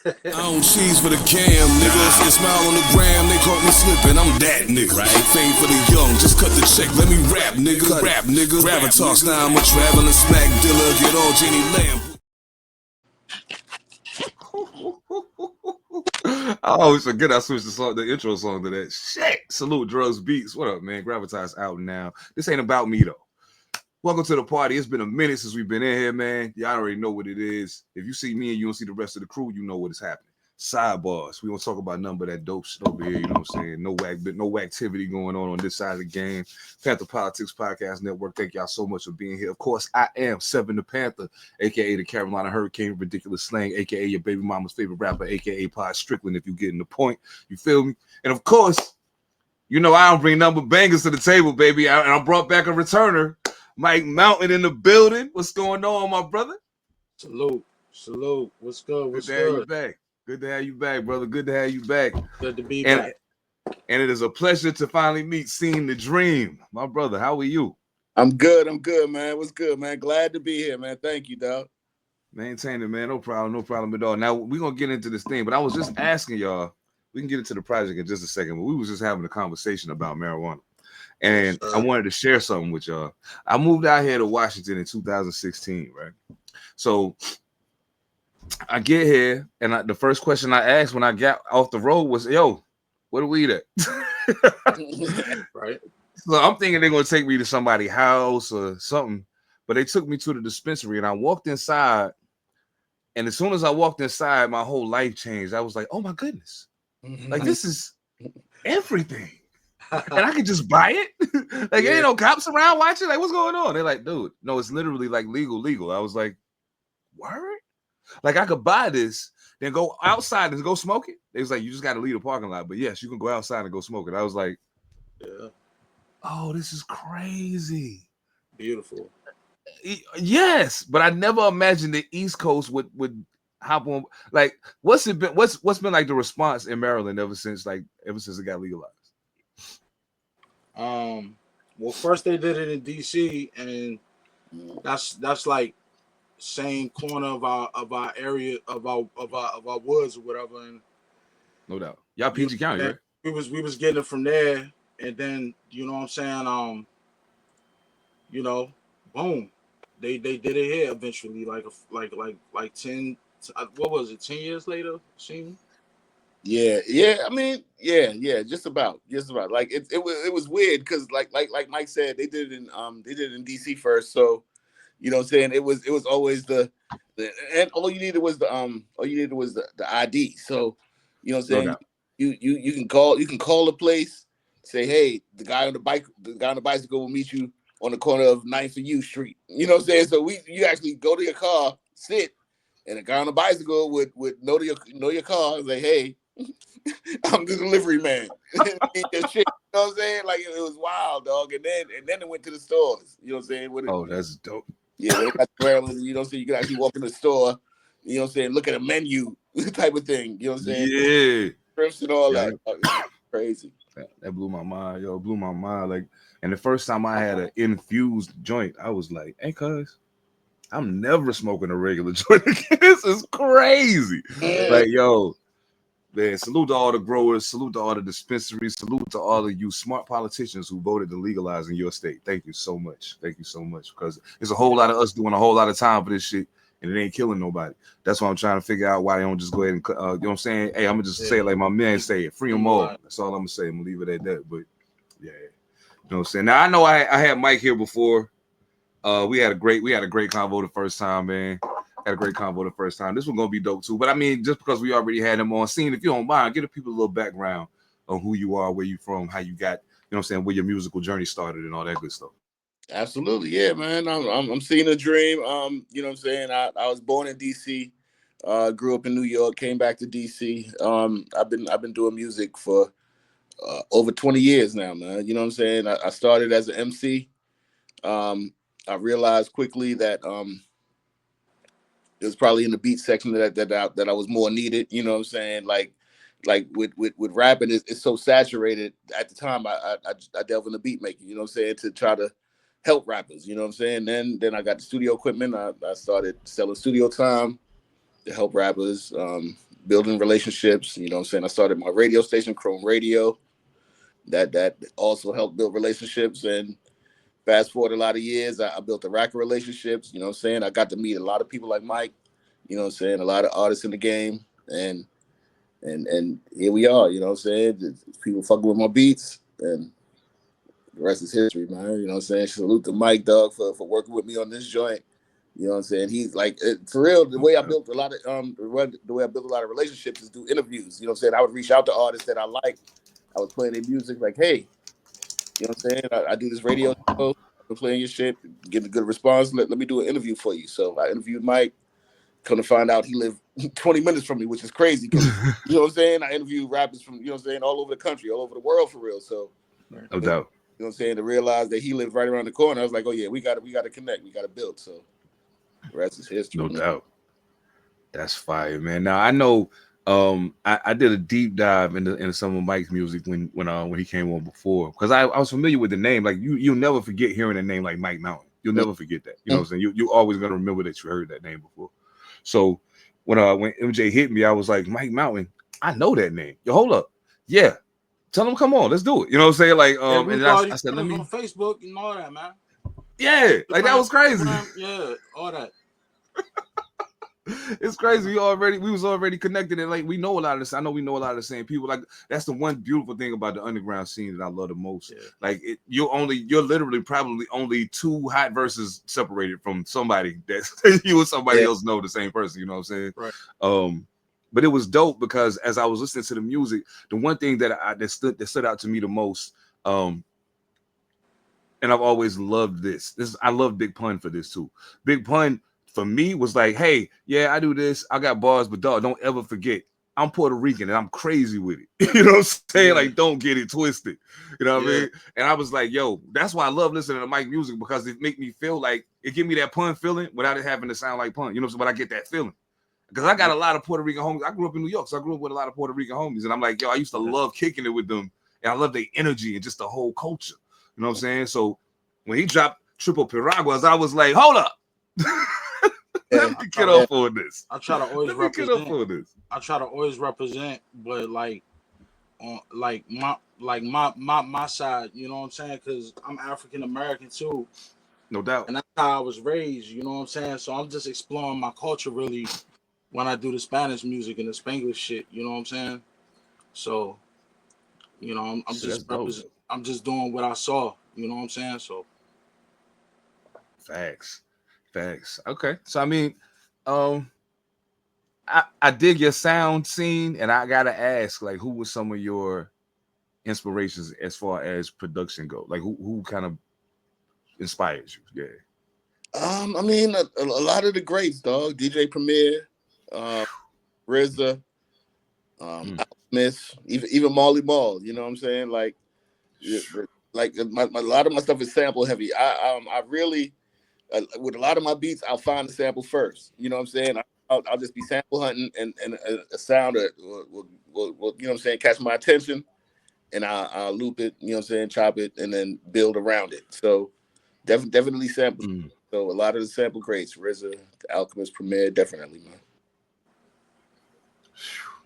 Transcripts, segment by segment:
I don't cheese for the cam, nigga. It's smile on the gram, they caught me slipping. I'm that nigga. Right? Fame for the young, just cut the check. Let me rap, nigga. Rap, nigga. Gravatar style, I'm a traveling smack dealer. Get all Jenny Lamb. I always forget I switched the intro song to that. Shit. Salute Drugs Beats. What up, man? Gravatar's out now. This ain't about me though. Welcome to the party. It's been a minute since we've been in here, man. Y'all already know what it is. If you see me and you don't see the rest of the crew, you know what is happening. Side Barz. We don't talk about nothing but that dope shit over here. You know what I'm saying? No activity going on this side of the game. Pantha Politix Podcast Network. Thank y'all so much for being here. Of course, I am Seven Da Pantha, aka the Carolina Hurricane, Ridiculous Slang, aka your baby mama's favorite rapper, aka Pod Strickland. If you getting the point, you feel me? And of course, you know I don't bring number bangers to the table, baby. I brought back a returner, Mike Mountain in the building. What's going on, my brother? Salute. What's good? What's good to have you back. Good to have you back, brother. Good to have you back. Good to be back. And it is a pleasure to finally meet SeenDaDream. My brother, how are you? I'm good, man. What's good, man? Glad to be here, man. Thank you, dog. Maintain it, man. No problem at all. Now, we're going to get into this thing, but I was just asking y'all, we can get into the project in just a second, but we was just having a conversation about marijuana. And I wanted to share something with y'all. I moved out here to Washington in 2016, right? So I get here, and the first question I asked when I got off the road was, yo, where the weed at? Right. So I'm thinking they're going to take me to somebody's house or something, but they took me to the dispensary, and I walked inside, and as soon as I walked inside, my whole life changed. I was like, oh, my goodness. Like, this is everything. And I could just buy it. Like, ain't no cops around watching. Like, what's going on? They're like, dude, no, it's literally like legal. I was like, word? Like, I could buy this, then go outside and go smoke it. They was like, you just got to leave the parking lot. But yes, you can go outside and go smoke it. I was like, yeah. Oh, this is crazy. Beautiful. Yes, but I never imagined the East Coast would hop on. Like, what's been like the response in Maryland ever since it got legalized? Well, first they did it in DC, and that's like same corner of our area of our woods or whatever. And no doubt, y'all PG County, right? We was getting it from there, and then you know what I'm saying. You know, boom, they did it here eventually. Like 10. What was it? 10 years later, Sheen? Yeah. I mean, yeah. Just about. Like it was weird because like Mike said, they did it in DC first. So you know what I'm saying, it was always the and all you needed was the ID. So you know what I'm saying, you can call the place, say, hey, the guy on the bicycle will meet you on the corner of 9th and U Street. You know what I'm saying? So you actually go to your car, sit, and the guy on the bicycle would know your car and say, hey, I'm the delivery man. Shit, you know what I'm saying? Like it was wild, dog. And then it went to the stores. You know what I'm saying? That's dope. Yeah, when it got to Maryland, you know what I'm saying, you can actually walk in the store, you know what I'm saying, look at a menu type of thing. You know what I'm saying? Yeah. Trips and all that. Crazy. That blew my mind, yo. Blew my mind. Like, and the first time I had an infused joint, I was like, hey, cuz, I'm never smoking a regular joint again. This is crazy. Like, yo, man, salute to all the growers, salute to all the dispensaries, salute to all of you smart politicians who voted to legalize in your state. Thank you so much. Because there's a whole lot of us doing a whole lot of time for this shit, and it ain't killing nobody. That's why I'm trying to figure out why they don't just go ahead and, you know what I'm saying? Hey, I'm going to just say it like my man say it. Free them all. That's all I'm going to say. I'm going to leave it at that. But, yeah. You know what I'm saying? Now, I know I had Mike here before. We had a great convo the first time, man. Had a great convo the first time. This one's gonna be dope too. But I mean, just because we already had him on scene, if you don't mind, give the people a little background on who you are, where you from, how you got, you know what I'm saying, where your musical journey started and all that good stuff. Absolutely, yeah, man. I'm SeenDaDream. You know what I'm saying? I was born in DC, grew up in New York, came back to DC. I've been doing music for over 20 years now, man. You know what I'm saying? I started as an MC. I realized quickly that it was probably in the beat section that I was more needed. You know what I'm saying? Like with rapping, it's so saturated. At the time, I delved into beat making. You know what I'm saying? To try to help rappers. You know what I'm saying? Then I got the studio equipment. I started selling studio time to help rappers. building relationships. You know what I'm saying? I started my radio station, Chrome Radio. That also helped build relationships. And fast forward a lot of years, I built a rack of relationships. You know what I'm saying? I got to meet a lot of people like Mike. You know what I'm saying? A lot of artists in the game. And here we are. You know what I'm saying? People fucking with my beats. And the rest is history, man. You know what I'm saying? Salute to Mike, dog, for working with me on this joint. You know what I'm saying? He's like, for real, the way I built a lot of relationships is through interviews. You know what I'm saying? I would reach out to artists that I like. I was playing their music like, hey, you know what I'm saying? I do this radio show. I'm playing your shit, getting a good response. Let me do an interview for you. So I interviewed Mike. Come to find out he lived 20 minutes from me, which is crazy. You know what I'm saying? I interviewed rappers from, you know what I'm saying, all over the country, all over the world for real. So No doubt. You know what I'm saying? To realize that he lived right around the corner, I was like, oh yeah, we gotta connect, we gotta build. So the rest is history. No doubt. That's fire, man. Now I know I did a deep dive into some of Mike's music when he came on before, because I was familiar with the name. Like you'll never forget hearing a name like Mike Mountain. You'll never forget that. You know what I'm saying? You always gonna remember that you heard that name before. So when MJ hit me, I was like, Mike Mountain, I know that name. Yo, hold up. Yeah. Tell him, come on, let's do it. You know what I'm saying? Like, and I said, let me on Facebook and all that, man. Yeah, like that was crazy. Yeah, all that. It's crazy. We was already connected, and like we know a lot of this. I know we know a lot of the same people. Like that's the one beautiful thing about the underground scene that I love the most. Yeah. Like you're literally probably only 2 hot verses separated from somebody that you and somebody else know the same person. You know what I'm saying? Right. But it was dope because as I was listening to the music, the one thing that stood out to me the most, and I've always loved this. I love Big Pun for this too. Big Pun for me was like, hey, yeah, I do this. I got bars, but dog, don't ever forget, I'm Puerto Rican and I'm crazy with it. You know what I'm saying? Yeah. Like, don't get it twisted. You know what I mean? And I was like, yo, that's why I love listening to Mike music, because it make me feel like it give me that pun feeling without it having to sound like pun. You know what I'm saying? But I get that feeling. Because I got a lot of Puerto Rican homies. I grew up in New York, so I grew up with a lot of Puerto Rican homies. And I'm like, yo, I used to love kicking it with them. And I love their energy and just the whole culture. You know what I'm saying? So when he dropped Triple Piraguas, I was like, hold up. Let me get off on this. I try to always represent. I try to always represent, but like on my side, you know what I'm saying? Because I'm African American too. No doubt. And that's how I was raised, you know what I'm saying? So I'm just exploring my culture really when I do the Spanish music and the Spanglish shit, you know what I'm saying? So, you know, I'm just doing what I saw, you know what I'm saying? So Facts. Okay. So I mean, I dig your sound scene, and I gotta ask, like, who was some of your inspirations as far as production go? Like, who kind of inspires you? Yeah. I mean, a lot of the greats, dog. DJ Premier, RZA, Alchemist, even Marley Marl. You know what I'm saying? Like a lot of my stuff is sample heavy. I really with a lot of my beats, I'll find the sample first. You know what I'm saying? I'll just be sample hunting and a sound that will you know what I'm saying, catch my attention, and I'll loop it. You know what I'm saying? Chop it and then build around it. So definitely samples. So a lot of the sample greats, RZA, the Alchemist, Premier, definitely, man.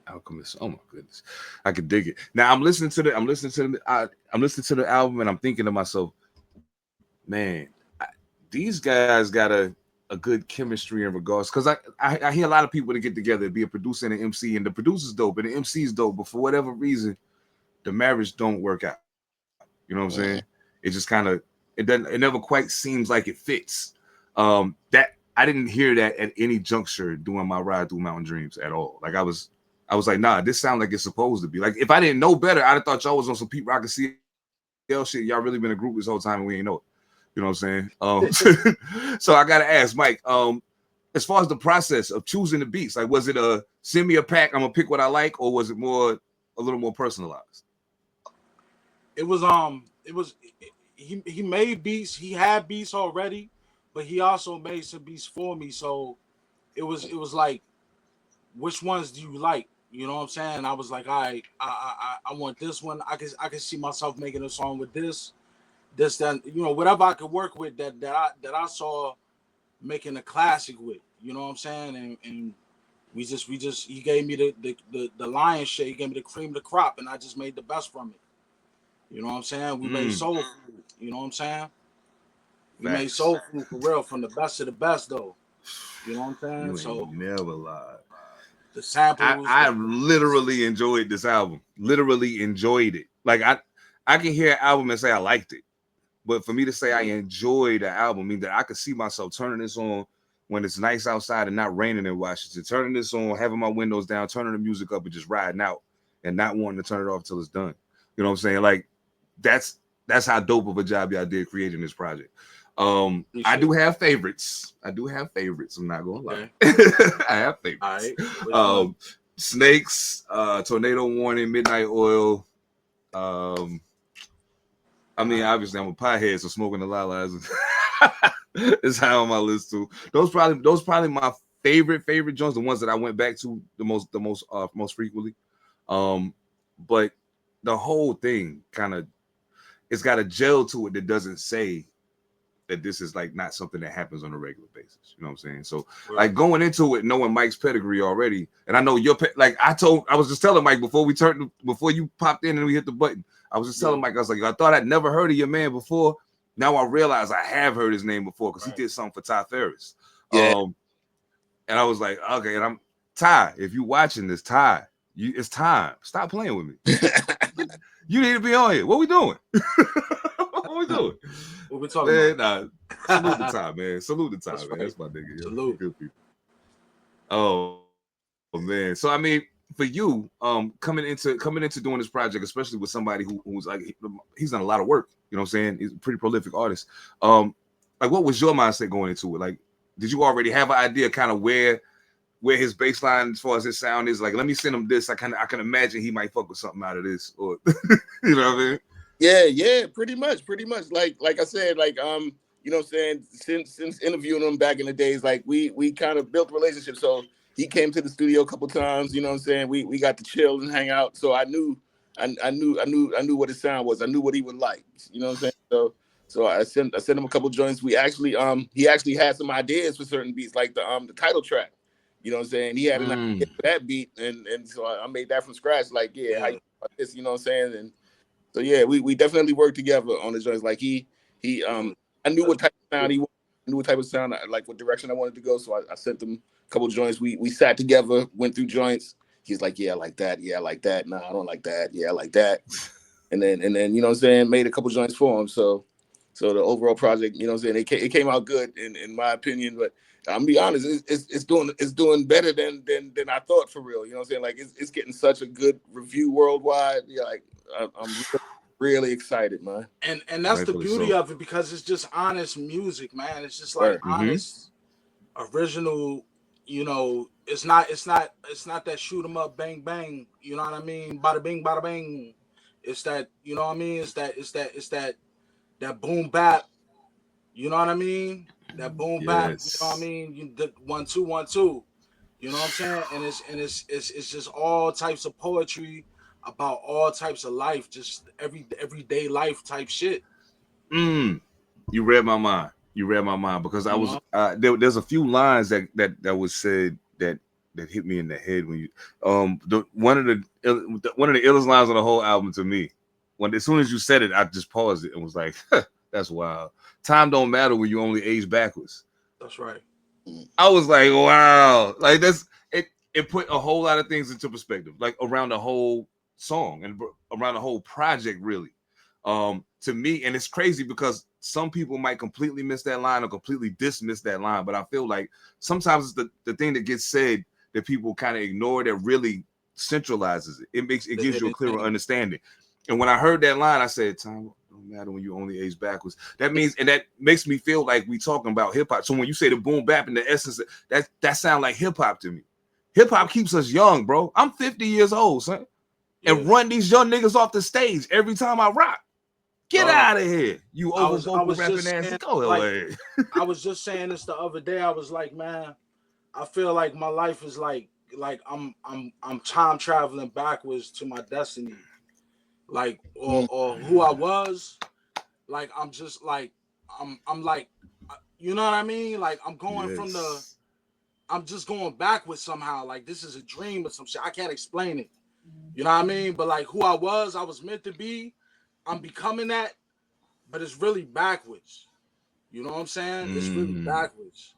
Alchemist, oh my goodness, I could dig it. Now I'm listening to the album, and I'm thinking to myself, man, these guys got a good chemistry in regards, because I hear a lot of people that get together, be a producer and an MC, and the producer's dope and the MC's dope, but for whatever reason, the marriage don't work out. You know what I'm saying? It just kind of it never quite seems like it fits. That I didn't hear that at any juncture during my ride through Mountain Dreams at all. Like I was like, nah, this sounds like it's supposed to be. Like if I didn't know better, I'd have thought y'all was on some Pete Rock and CL shit. Y'all really been a group this whole time and we ain't know it. You know what I'm saying? So I gotta ask Mike, as far as the process of choosing the beats, like was it a send me a pack, I'm gonna pick what I like, or was it a little more personalized? It was he made beats, he had beats already, but he also made some beats for me. So it was like, which ones do you like? You know what I'm saying? I was like, all right, I want this one. I can see myself making a song with this, then, you know, whatever I could work with that I saw making a classic with, you know what I'm saying? And he gave me the lion's share. He gave me the cream of the crop, and I just made the best from it. You know what I'm saying? We made soul food. You know what I'm saying? We made soul food for real, from the best of the best, though. You know what I'm saying? You So ain't never lied. the samples. I literally enjoyed this album. Literally enjoyed it. Like I can hear an album and say I liked it, but for me to say I enjoyed the album means that I could see myself turning this on when it's nice outside and not raining in Washington, turning this on, having my windows down, turning the music up, and just riding out, and not wanting to turn it off till it's done. You know what I'm saying? Like that's how dope of a job y'all did creating this project. I do have favorites. I'm not gonna lie. I have favorites. All right. Snakes, Tornado Warning, Midnight Oil. I mean, obviously I'm a pothead, so Smoking the Lilas is high on my list too. Those probably my favorite joints, the ones that I went back to the most frequently. But the whole thing it's got a gel to it that doesn't say that this is like not something that happens on a regular basis. You know what I'm saying? So like going into it, knowing Mike's pedigree already, and I know your like I was just telling Mike before you popped in and we hit the button. I was just telling Mike, I was like, I thought I'd never heard of your man before. Now I realize I have heard his name before because he did something for Ty Ferris. Yeah. And I was like, okay, and I'm Ty. If you watching this, Ty, it's time. Stop playing with me. You need to be on here. What we doing? What we doing? What we talking about? Salute the time, man. Salute the time, man. That's my nigga. Salute. Good people. Oh man. So I mean, for you, coming into doing this project, especially with somebody who's like he's done a lot of work. You know what I'm saying? He's a pretty prolific artist. Like what was your mindset going into it? Like, did you already have an idea kind of where his baseline as far as his sound is? Like, let me send him this. I can imagine he might fuck with something out of this, or you know what I mean? Yeah, pretty much. Like I said, like you know what I'm saying, since interviewing him back in the days, like we kind of built a relationship. So he came to the studio a couple times, you know what I'm saying? We got to chill and hang out. So I knew what his sound was. I knew what he would like. You know what I'm saying? So I sent him a couple joints. We actually he actually had some ideas for certain beats, like the title track. You know what I'm saying? He had an idea for that beat, and so I made that from scratch. Like, how you about this? You know what I'm saying? And so yeah, we definitely worked together on the joints. Like he I knew what type of sound he wanted, I knew what type of sound, like what direction I wanted to go. So I sent him a couple joints. We sat together, went through joints. He's like, yeah, I like that. Yeah, I like that. Nah, I don't like that. Yeah, I like that. And then you know what I'm saying, made a couple joints for him. So the overall project, you know what I'm saying, it came out good in my opinion. But I'm gonna be honest, it's doing better than I thought, for real. You know what I'm saying? Like it's getting such a good review worldwide. Yeah, like I'm really excited, man. And that's the beauty of it, because it's just honest music, man. It's just like honest, original. You know, it's not that shoot 'em up, bang bang. You know what I mean? Bada bing, bada bang. It's that, you know what I mean? It's that boom bap. You know what I mean? That boom bap. You know what I mean? The 1 2 1 2. You know what I'm saying? And it's just all types of poetry about all types of life, just everyday life type shit. You read my mind. Because I was there's a few lines that was said that hit me in the head when you one of the illest lines on the whole album to me. As soon as you said it, I just paused it and was like, that's wild. Time don't matter when you only age backwards. That's right. I was like, wow. Like it put a whole lot of things into perspective, like around the whole song and around the whole project, really. To me, and it's crazy because some people might completely miss that line or completely dismiss that line, but I feel like sometimes it's the thing that gets said that people kind of ignore that really centralizes it. It gives you a clearer understanding. And when I heard that line, I said, time don't matter when you only age backwards. That means, and that makes me feel like we talking about hip hop. So when you say the boom bap in the essence, that sound like hip hop to me. Hip hop keeps us young, bro. I'm 50 years old, son, and run these young niggas off the stage every time I rock. Get out of here, you over vocal rapping ass. Go away. I was just saying this the other day. I was like, man, I feel like my life is like I'm time traveling backwards to my destiny, like or who I was. Like I'm just like I'm like, you know what I mean? Like I'm going from I'm just going backwards somehow. Like this is a dream or some shit. I can't explain it. You know what I mean? But like who I was meant to be. I'm becoming that, but it's really backwards. You know what I'm saying? It's really backwards.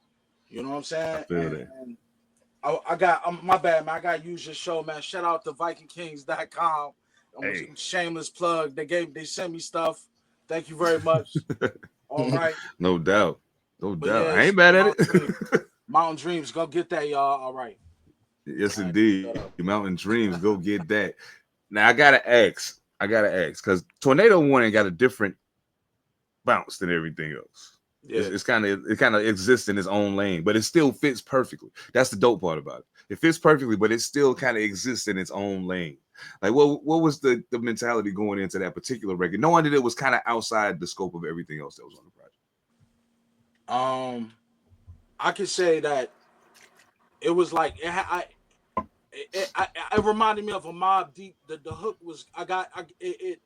You know what I'm saying? I feel that. And I got my bad, man. I got to use your show, man. Shout out to VikingKings.com. Hey. Shameless plug. They sent me stuff. Thank you very much. All right. No doubt. No doubt. Yeah, I ain't mad at it. Mountain Dreams, go get that, y'all. All right. Yes, indeed. Mountain Dreams, go get that. Now I gotta ask, because Tornado Warning got a different bounce than everything else. Yeah. It kind of exists in its own lane, but it still fits perfectly. That's the dope part about it. It fits perfectly, but it still kind of exists in its own lane. Like, what was the mentality going into that particular record, knowing that it was kind of outside the scope of everything else that was on the project? I could say that it was like it reminded me of a Mobb Deep. The hook was it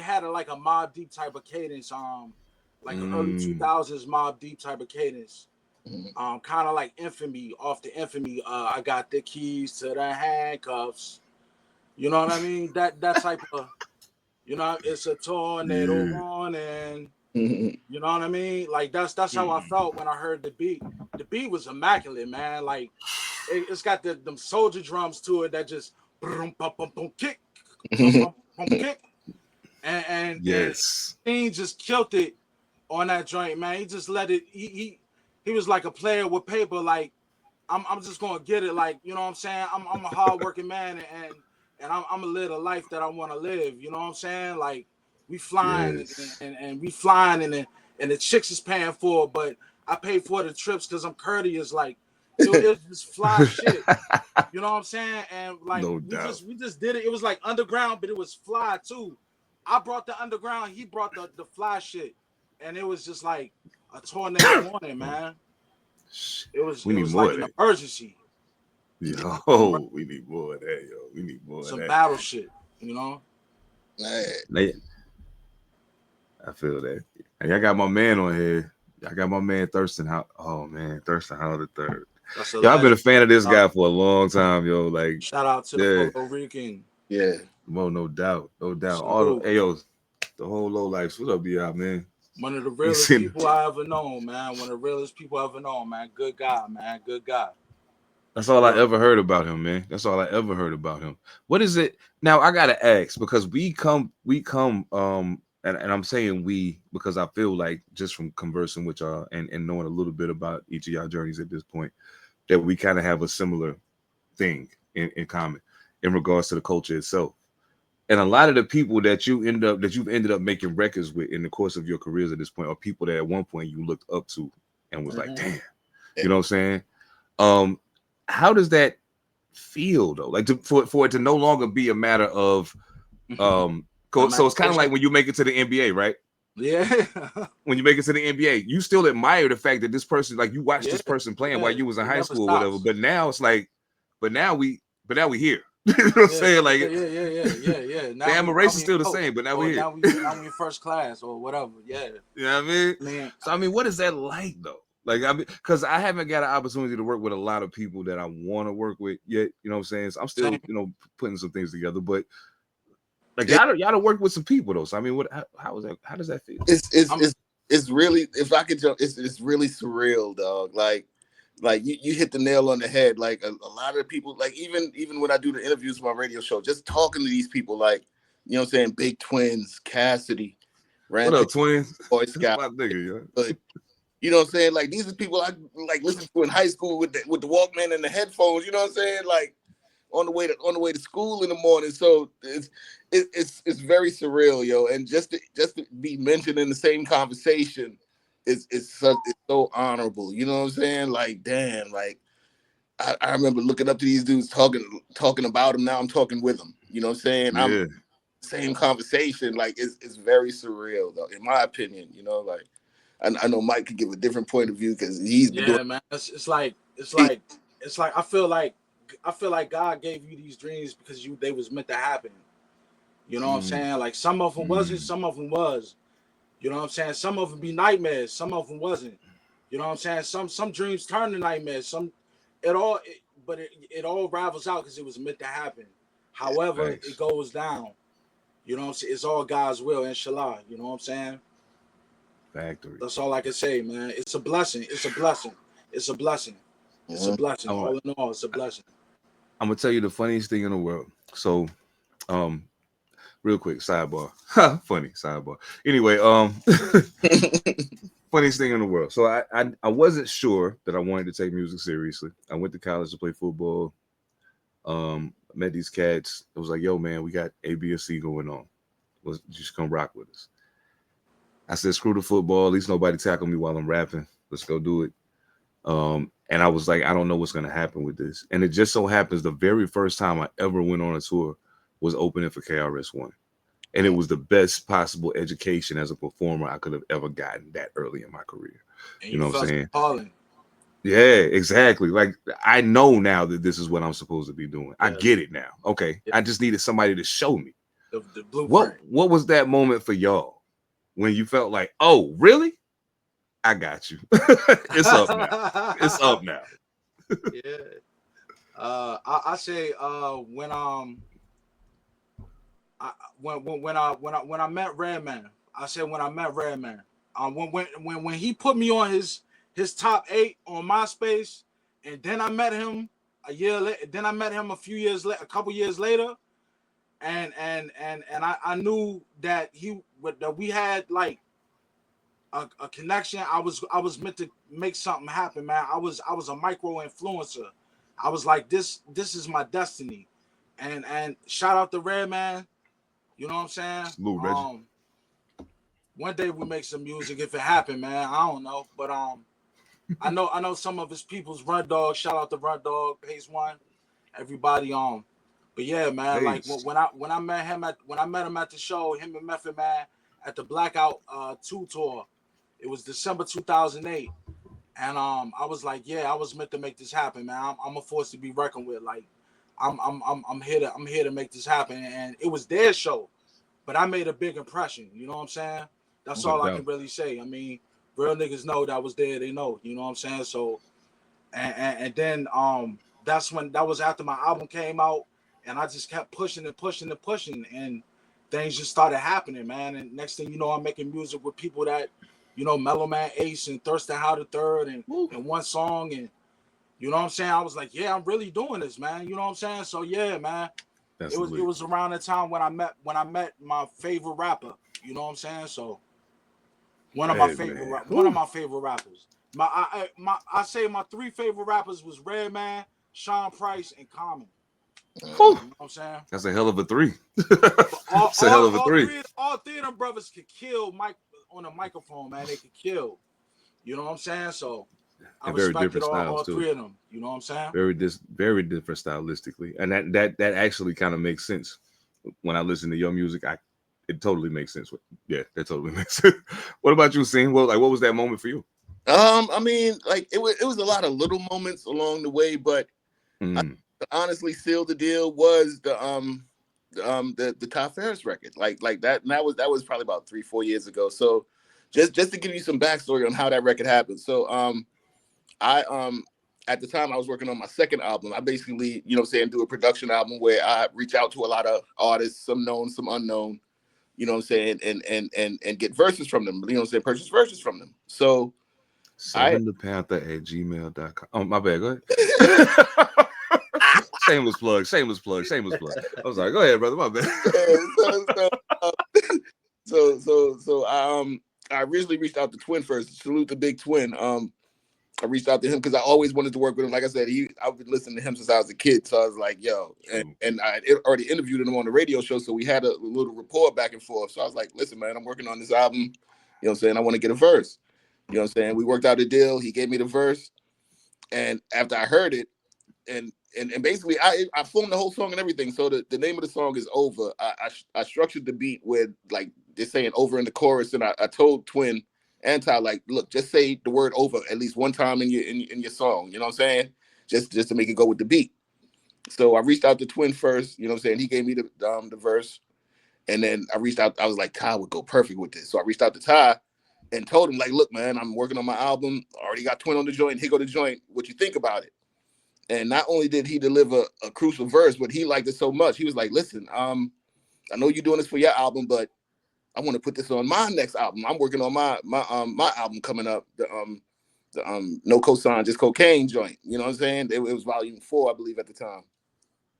had like a Mobb Deep type of cadence. Like early 2000s Mobb Deep type of cadence. Kind of like Infamy, off the Infamy. I got the keys to the handcuffs. You know what I mean? That type of, you know, it's a tornado morning. You know what I mean? Like that's how I felt when I heard the beat. The beat was immaculate, man. Like it's got them soldier drums to it that just kick, kick, and yes, he just killed it on that joint, man. He just let it. He was like a player with paper. Like I'm just gonna get it. Like, you know what I'm saying? I'm a hardworking man, and I'm gonna live a life that I want to live. You know what I'm saying? Like we flying and we flying and the chicks is paying for it, but I pay for the trips because I'm courteous. Like it was fly shit. You know what I'm saying? And like we just did it. It was like underground, but it was fly too. I brought the underground, he brought the fly shit, and it was just like a tornado morning, man. It was like an emergency. Yo, we need more of that, yo. We need more of that. Some battle shit, you know? I feel that. And I got my man on here. I got my man Thurston Howell. Oh man, Thurston Howell the third. Yo, I've been a fan of this guy for a long time, yo. Like, shout out to the Puerto Rican. Yeah. Well, no doubt. All the AOs, the whole low life. What up, B.I., man? One of the realest people I ever known, man. One of the realest people I ever known, man. Good guy, man. Good guy. That's all I ever heard about him, man. That's all I ever heard about him. What is it? Now I gotta ask, because we come, and I'm saying we because I feel like just from conversing with y'all and knowing a little bit about each of y'all journeys at this point, that we kind of have a similar thing in common in regards to the culture itself. And a lot of the people that you've ended up making records with in the course of your careers at this point are people that at one point you looked up to and was like, damn, you know what I'm saying? How does that feel though? Like for it to no longer be a matter of so it's kind of like when you make it to the NBA, right? Yeah. When you make it to the NBA, you still admire the fact that this person, like you watched this person playing while you was in high school or whatever. But now it's like, but now we here. You know what I'm saying? Like, yeah. The admiration still the same, but now we're here. Now we in first class or whatever. Yeah. You know what I mean? Man. So I mean, what is that like though? Like, I mean, because I haven't got an opportunity to work with a lot of people that I want to work with yet. You know what I'm saying? So I'm still, you know, putting some things together. But like, y'all to work with some people though. So I mean, how is that? How does that feel? It's really, if I could jump, it's really surreal, dog. Like you hit the nail on the head. Like a lot of people, like even when I do the interviews for my radio show, just talking to these people, like, you know what I'm saying, Big Twins, Cassidy, What up, Twins? Boy Scout. My nigga, yeah. But you know what I'm saying? Like, these are people I like listened to in high school with the Walkman and the headphones. You know what I'm saying? Like on the way to school in the morning. So it's very surreal, yo. And just to be mentioned in the same conversation is so honorable. You know what I'm saying? Like, damn. Like I remember looking up to these dudes talking about them. Now I'm talking with them. You know what I'm saying? Yeah. Same conversation. Like it's very surreal though, in my opinion. You know, like. I know Mike could give a different point of view because he's been doing. Man. It's like I feel like God gave you these dreams because they was meant to happen. You know what I'm saying? Like some of them wasn't, some of them was. You know what I'm saying? Some of them be nightmares, some of them wasn't. You know what I'm saying? Some dreams turn to nightmares. it all ravels out because it was meant to happen. However, Thanks. it goes down. You know what I'm saying? It's all God's will, inshallah. You know what I'm saying? Factory. That's all I can say, man. It's a blessing. It's a blessing. It's a blessing. It's a blessing. All in all, it's a blessing. I'm gonna tell you the funniest thing in the world. So, real quick, sidebar. Funny sidebar. Anyway, funniest thing in the world. So I wasn't sure that I wanted to take music seriously. I went to college to play football. Met these cats. It was like, yo, man, we got A, B, or C going on. Let's just come rock with us. I said, screw the football. At least nobody tackle me while I'm rapping. Let's go do it. And I was like, I don't know what's going to happen with this. And it just so happens the very first time I ever went on a tour was opening for KRS-One. And it was the best possible education as a performer I could have ever gotten that early in my career. And you know what I'm saying? Falling. Yeah, exactly. Like, I know now that this is what I'm supposed to be doing. Yeah. I get it now. Okay. Yeah. I just needed somebody to show me. The blueprint. What was that moment for y'all when you felt like, oh, really? I got you. It's up now. It's up now. Yeah. I say when I met Redman, I said when I met Redman, when he put me on his top 8 on MySpace, and then I met him a year later. Then I met him a couple years later, and I knew that we had like a connection. I was meant to make something happen, man. I was a micro influencer. I was like, this is my destiny, and shout out to Redman. You know what I'm saying? Salute, Reggie. One day we make some music if it happened, man. I don't know, but I know some of his people's Run Dog. Shout out to Run Dog, Pace One, everybody. But yeah, man. Pace. Like when I met him at the show, him and Method Man at the Blackout 2 tour. It was December 2008, and I was like, yeah, I was meant to make this happen, man. I'm a force to be reckoned with. Like, I'm here to make this happen, and it was their show, but I made a big impression. You know what I'm saying? That's all I can really say. I mean, real niggas know that I was there. They know. You know what I'm saying? So, and then that was after my album came out, and I just kept pushing and pushing and pushing, and things just started happening, man. And next thing you know, I'm making music with people that, you know, Mellow Man Ace and Thurston How the Third and one song, and you know what I'm saying? I was like, yeah, I'm really doing this, man. You know what I'm saying? So yeah, man. It was around the time when I met my favorite rapper. You know what I'm saying? So one of my favorite rappers. I say my 3 favorite rappers was Redman, Sean Price, and Common. You know what I'm saying? That's a hell of a 3. That's a hell of a 3. All 3 of them brothers could kill Mike on a microphone, man. They could kill. You know what I'm saying? So I respected all 3 of them. You know what I'm saying? Very different stylistically, and that actually kind of makes sense when I listen to your music. It totally makes sense. Yeah, that totally makes sense. What about you, Seen? Well, like, what was that moment for you? I mean, like it was a lot of little moments along the way, but honestly, seal the deal was the Todd Ferris record, like that. And that was probably about 3-4 years ago. So just to give you some backstory on how that record happened. So I at the time I was working on my second album. I basically, you know what I'm saying, do a production album where I reach out to a lot of artists, some known, some unknown, you know what I'm saying, and get verses from them, you know what I'm saying, purchase verses from them. So Seven Da Pantha at gmail.com. Oh, my bad, go ahead. Shameless plug. I was like, go ahead, brother, my bad. So I originally reached out to Twin first. Salute the Big Twin. I reached out to him because I always wanted to work with him. Like I said, I've been listening to him since I was a kid. So I was like, yo, and I already interviewed him on the radio show. So we had a little rapport back and forth. So I was like, listen, man, I'm working on this album. You know what I'm saying? I want to get a verse. You know what I'm saying? We worked out a deal. He gave me the verse. And after I heard it, and basically I filmed the whole song and everything. So the name of the song is Over. I structured the beat with like they're saying over in the chorus. And I told Twin and Ty, like, look, just say the word over at least one time in your song. You know what I'm saying? Just to make it go with the beat. So I reached out to Twin first. You know what I'm saying? He gave me the verse. And then I reached out. I was like, Ty would go perfect with this. So I reached out to Ty and told him, like, look, man, I'm working on my album. I already got Twin on the joint. Here go the joint. What you think about it? And not only did he deliver a crucial verse, but he liked it so much. He was like, listen, I know you're doing this for your album, but I want to put this on my next album. I'm working on my album coming up, the No Cosign, Just Cocaine joint. You know what I'm saying? It was volume 4, I believe, at the time.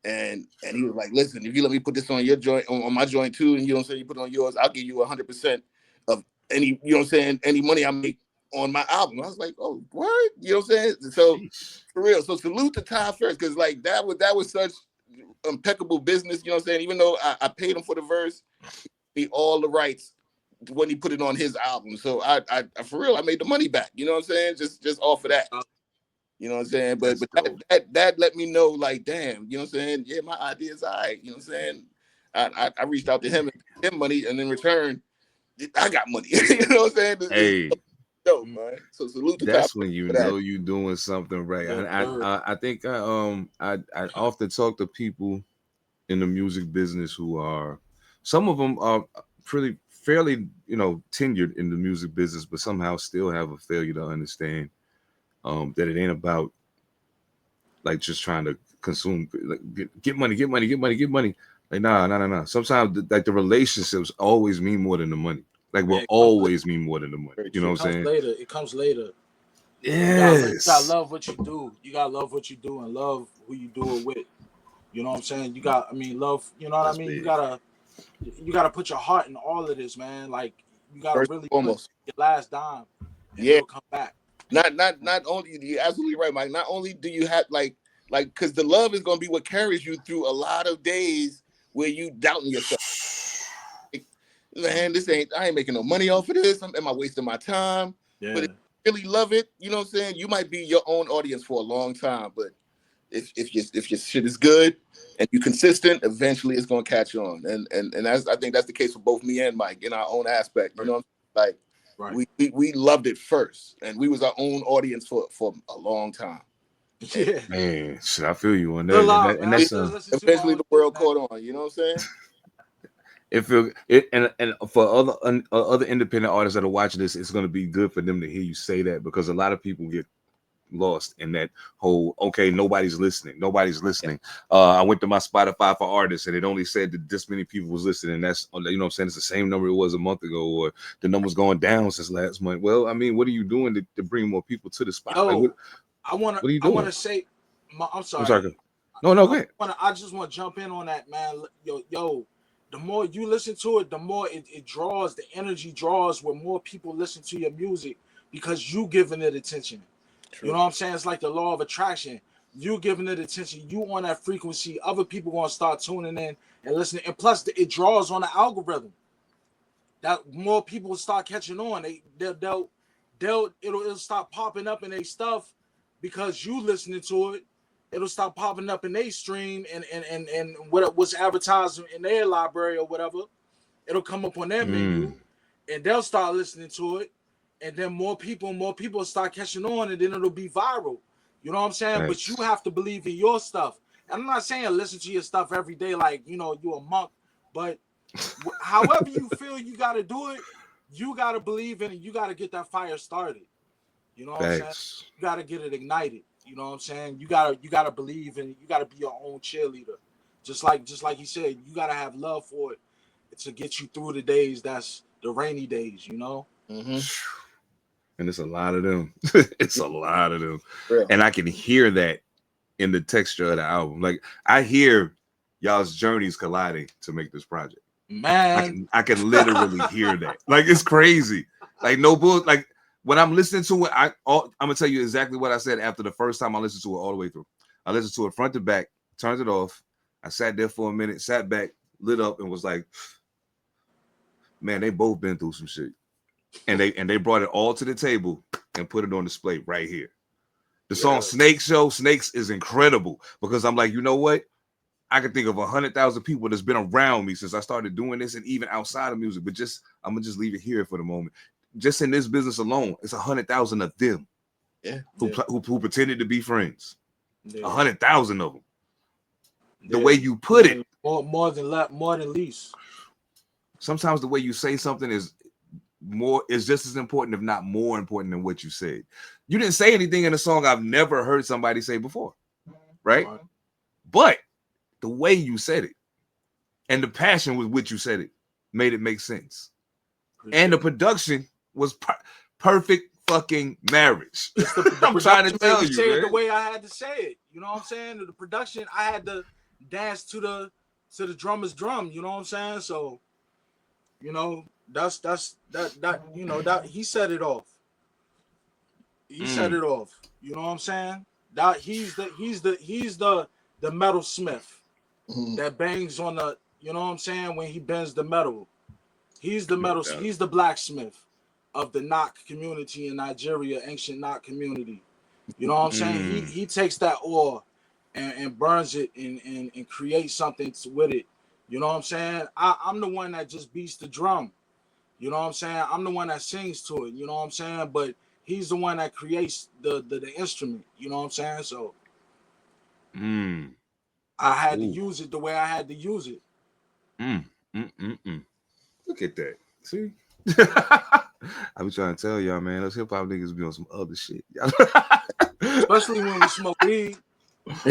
And he was like, listen, if you let me put this on your joint, on my joint too, and you know what I'm saying, you put it on yours, I'll give you 100% of any, you know what I'm saying, any money I make on my album. I was like, oh, what? You know what I'm saying? So for real. So salute to Ty first, because like that was such impeccable business, you know what I'm saying? Even though I paid him for the verse, he all the rights when he put it on his album. So I for real, I made the money back. You know what I'm saying? Just off of that. You know what I'm saying? But that let me know, like, damn, you know what I'm saying? Yeah, my idea is all right. You know what I'm saying? I reached out to him and paid him money, and in return, I got money. You know what I'm saying? Hey, dope, man. So salute to that's Top when you know you're doing something right. I think I often talk to people in the music business who are, some of them are fairly, you know, tenured in the music business, but somehow still have a failure to understand that it ain't about like just trying to consume, like, get money. Like, nah. Sometimes like the relationships always mean more than the money. Like, will always mean more than the money. You know what I'm saying? It comes later. Yes. You gotta love what you do. You gotta love what you do and love who you do it with. You know what I'm saying? Love. You know what I mean? Big. You gotta put your heart in all of this, man. Like, you gotta really put your last dime, and it'll come back. Not only, you're absolutely right, Mike. Not only do you have like because the love is gonna be what carries you through a lot of days where you doubting yourself. Like, man, I ain't making no money off of this. Am I wasting my time? Yeah. But if you really love it, you know what I'm saying? You might be your own audience for a long time, but if your shit is good and you're consistent, eventually it's gonna catch on. And I think that's the case for both me and Mike in our own aspect. You know what I'm saying? Like, right. We loved it first, and we was our own audience for a long time. Yeah, man, shit, I feel you on that. And that's eventually the world caught on. You know what I'm saying? And for other independent artists that are watching this, it's going to be good for them to hear you say that, because a lot of people get lost in that whole, okay, nobody's listening. I went to my Spotify for artists and it only said that this many people was listening. That's, you know what I'm saying, it's the same number it was a month ago, or the number's going down since last month. Well, I mean, what are you doing to bring more people to the spot? Like, I want to say, I'm sorry. No, go ahead. I just want to jump in on that, man. Yo, the more you listen to it, the more it draws, the energy draws where more people listen to your music because you giving it attention. True. You know what I'm saying? It's like the law of attraction. You giving it attention, you on that frequency, other people gonna start tuning in and listening. And plus, it draws on the algorithm. That more people will start catching on. It'll start popping up in their stuff because you listening to it. It'll start popping up in their stream and what's advertised in their library or whatever. It'll come up on their menu, and they'll start listening to it. And then more people start catching on, and then it'll be viral. You know what I'm saying? Right. But you have to believe in your stuff. And I'm not saying listen to your stuff every day like, you know, you're a monk. But however you feel you got to do it, you got to believe in it. You got to get that fire started. You know what I'm saying? You got to get it ignited. You know what I'm saying? You got to believe in it. You got to be your own cheerleader. Just like he said, you got to have love for it to get you through the days that's the rainy days, you know? Mm-hmm. And it's a lot of them. It's a lot of them. Yeah. And I can hear that in the texture of the album. Like, I hear y'all's journeys colliding to make this project. Man, I can literally hear that. Like, it's crazy. Like, no bull. Like, when I'm listening to it, I'm gonna tell you exactly what I said after the first time I listened to it all the way through. I listened to it front to back, turned it off. I sat there for a minute, sat back, lit up, and was like, man, they both been through some shit. And they brought it all to the table and put it on display right here. The song Snakes is incredible, because I'm like, you know what? I can think of 100,000 people that's been around me since I started doing this, and even outside of music. But I'm gonna just leave it here for the moment. Just in this business alone, it's 100,000 of them, who pretended to be friends. 100,000 of them. The way you put it, more than least. Sometimes the way you say something is just as important, if not more important, than what you said. You didn't say anything in a song I've never heard somebody say before. right? But the way you said it and the passion with which you said it made it make sense. And the production was perfect fucking marriage. I'm trying to tell you, say man. it the way I had to say it. You know what I'm saying? The production, I had to dance to the drummer's drum. You know what I'm saying? So, you know, that you know, that he set it off. He set it off. You know what I'm saying? That he's the metalsmith that bangs on the. You know what I'm saying? When he bends the metal, he's the metal. He's the blacksmith of the knock community in Nigeria, ancient knock community. You know what I'm saying? He takes that ore and burns it and creates something with it. You know what I'm saying? I'm the one that just beats the drum. You know what I'm saying? I'm the one that sings to it. You know what I'm saying? But he's the one that creates the instrument. You know what I'm saying? So I had to use it the way I had to use it. Look at that. See? I be trying to tell y'all, man, those hip hop niggas be on some other shit. Especially when we smoke weed.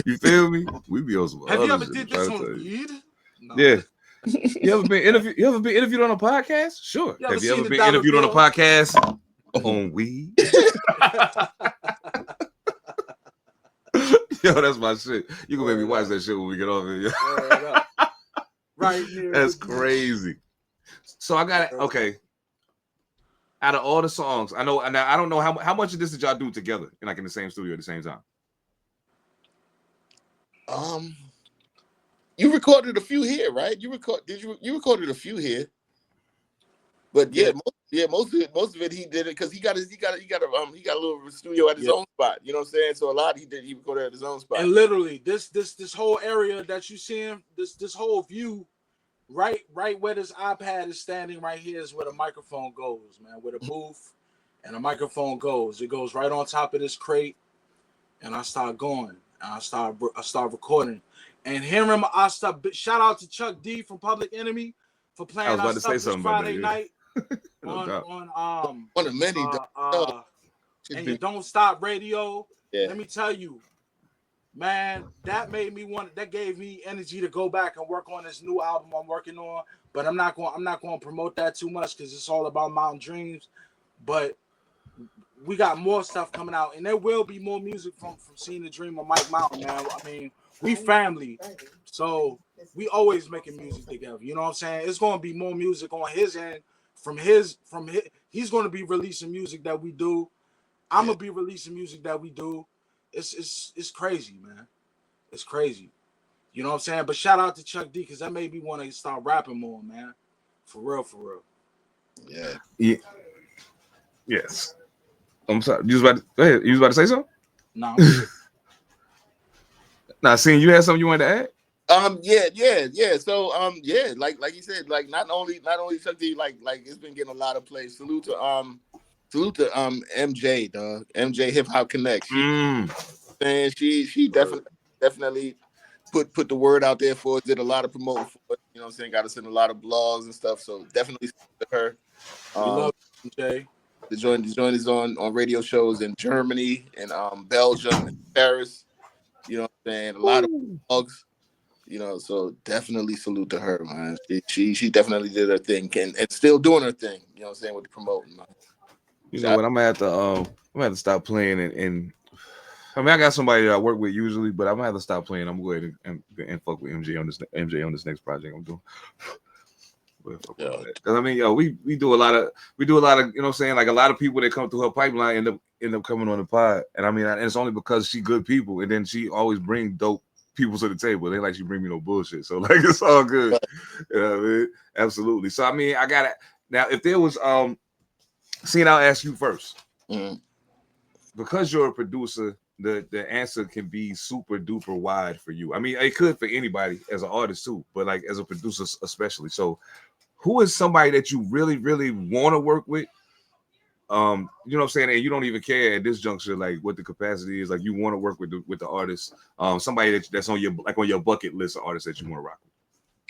You feel me? We be on some Have other you ever shit. did this on weed? No. Yeah. You ever been interviewed on a podcast? Sure. Have you ever been interviewed on a podcast on weed? Yo, that's my shit. You can make me watch that shit when we get off here. Right here. That's crazy. So I got it. Okay. Out of all the songs, I know, and I don't know how much of this did y'all do together, like in the same studio at the same time. You recorded a few here, right? You recorded a few here, but most of it he did it because he got a little studio at his own spot. You know what I'm saying? So a lot he recorded at his own spot. And literally, this whole area that you seeing, this whole view. Right where this iPad is standing right here is where the microphone goes, man. Where the booth and the microphone goes. It goes right on top of this crate, and I start going. And I start recording. And hearing shout out to Chuck D from Public Enemy for playing our stuff this Friday night on one of many and you Don't Stop Radio. Yeah. Let me tell you, man, that gave me energy to go back and work on this new album I'm working on. But I'm not going to promote that too much because it's all about Mountain Dreams. But we got more stuff coming out, and there will be more music from SeenDaDream or Mike Mountain, man. I mean, we family, so we always making music together. You know what I'm saying? It's going to be more music on his end from his. He's going to be releasing music that we do. I'm gonna be releasing music that we do. It's crazy, man. It's crazy. You know what I'm saying? But shout out to Chuck D because that made me want to start rapping more, man. For real. Yeah. Yes. I'm sorry. You was about to say something? No. Now, seeing you had something you wanted to add? Yeah. So like you said, like not only Chuck D, like it's been getting a lot of play. Salute to MJ, dog. MJ Hip Hop Connect. And she definitely put the word out there for us, did a lot of promoting for us, you know what I'm saying? Got us in a lot of blogs and stuff. So definitely to her. We love MJ. The joint is on radio shows in Germany and Belgium and Paris. You know what I'm saying? A lot of blogs. You know, so definitely salute to her, man. She definitely did her thing and still doing her thing, you know what I'm saying, with the promoting, man. You know what? I'm gonna have to stop playing and I mean I got somebody that I work with usually, but I'm gonna have to stop playing. I'm gonna go ahead and fuck with MJ on this next project I'm doing. Because I mean, we do a lot of you know what I'm saying, like a lot of people that come through her pipeline end up coming on the pod, and I mean, and it's only because she good people, and then she always bring dope people to the table. They like she bring me no bullshit, so like it's all good. You know what I mean? Absolutely. So I mean, I got it now. If there was seeing, I'll ask you first. Because you're a producer, the answer can be super duper wide for you. I mean, it could for anybody as an artist too, but like as a producer especially. So who is somebody that you really, really want to work with? You know what I'm saying? And you don't even care at this juncture, like what the capacity is. Like you want to work with the artist. Somebody that's on your bucket list of artists that you want to rock with.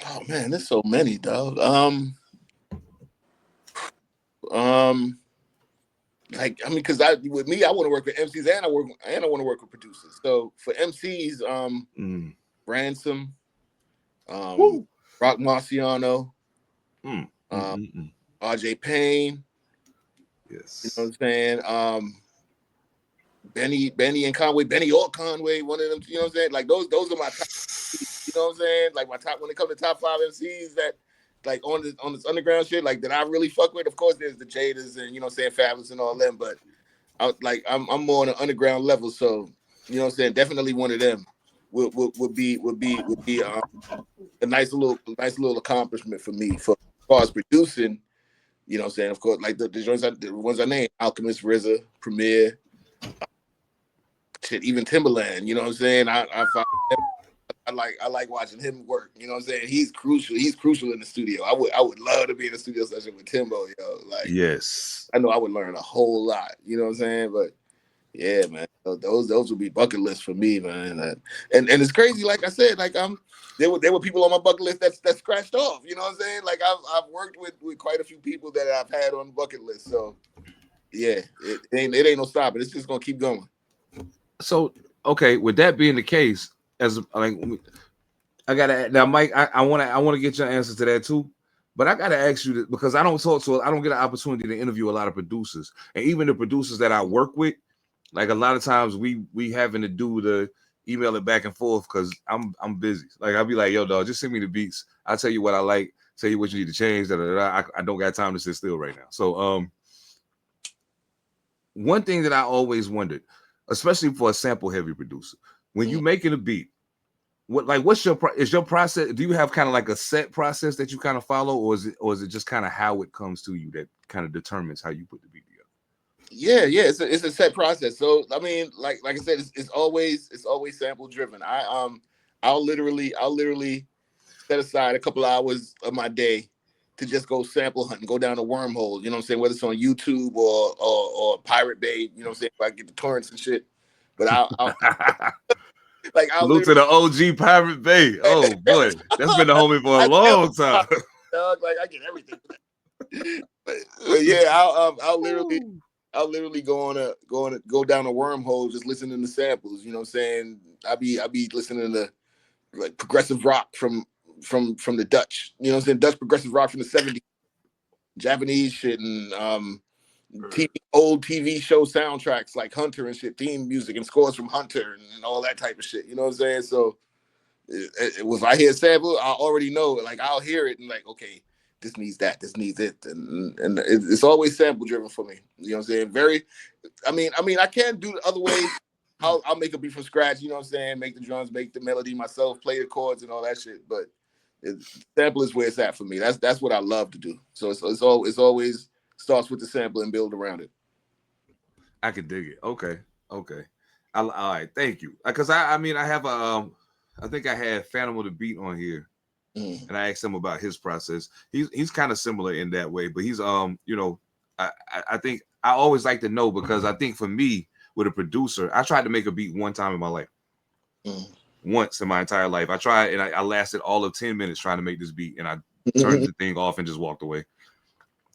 Oh man, there's so many, dog. like, I mean, because with me, I want to work with MCs and I want to work with producers. So for MCs, Ransom, Rock Marciano, RJ Payne. Yes. You know what I'm saying? Benny and Conway, Benny or Conway, one of them, you know what I'm saying? Like those are my top, you know what I'm saying? Like my top, when it comes to top 5 MCs that like on this underground shit, like that I really fuck with. Of course, there's the Jadas and you know what I'm saying, Fabulous and all them, but I'm more on an underground level, so you know what I'm saying. Definitely one of them would be a nice little accomplishment for me for as far as producing. You know what I'm saying. Of course, like the ones I named: Alchemist, RZA, Premier, shit, even Timberland. You know what I'm saying. I like watching him work. You know what I'm saying. He's crucial. He's crucial in the studio. I would love to be in a studio session with Timbo. Yo, like yes, I know I would learn a whole lot. You know what I'm saying, but. Yeah, man. Those would be bucket lists for me, man. And it's crazy. Like I said, like there were people on my bucket list that scratched off. You know what I'm saying? Like I've worked with quite a few people that I've had on the bucket list. So yeah, it ain't no stopping. It's just gonna keep going. So okay, with that being the case, as like I gotta now, Mike, I want to get your answer to that too. But I gotta ask you this because I don't get an opportunity to interview a lot of producers, and even the producers that I work with. Like a lot of times we having to do the email it back and forth because I'm busy. Like I'll be like, yo, dog, just send me the beats. I'll tell you what I like, tell you what you need to change. I don't got time to sit still right now. So one thing that I always wondered, especially for a sample heavy producer, when you making a beat, what's your process? Do you have kind of like a set process that you kind of follow, or is it just kind of how it comes to you that kind of determines how you put the beat together? Yeah, it's a set process. So I mean, like I said, it's always sample driven. I'll literally set aside a couple hours of my day to just go sample hunt and go down a wormhole. You know what I'm saying? Whether it's on YouTube or Pirate Bay. You know what I'm saying? If I get the torrents and shit. But I'll salute to the OG Pirate Bay. Oh boy, that's been the homie for a long time. Dog, like I get everything. but yeah, I'll literally go down a wormhole just listening to samples. You know what I'm saying? I'll be listening to like progressive rock from the Dutch. You know what I'm saying? Dutch progressive rock from the 70s, Japanese shit, and old TV show soundtracks like Hunter and shit, theme music and scores from Hunter and all that type of shit. You know what I'm saying? So if I hear a sample, I already know. Like I'll hear it and like, okay, this needs that, this needs it, and it's always sample driven for me. You know what I'm saying? I mean, I can do the other way. I'll make a beat from scratch. You know what I'm saying? Make the drums, make the melody myself, play the chords and all that shit. But sample is where it's at for me. That's what I love to do. So it's always starts with the sample and build around it. I can dig it. Okay. All right. Thank you. Because I mean, I have I think I had Phantom of the Beat on here, and I asked him about his process. He's kind of similar in that way, but he's you know, I think I always like to know because I think for me with a producer, I tried to make a beat one time in my life. Once in my entire life. I tried and I lasted all of 10 minutes trying to make this beat, and I turned the thing off and just walked away.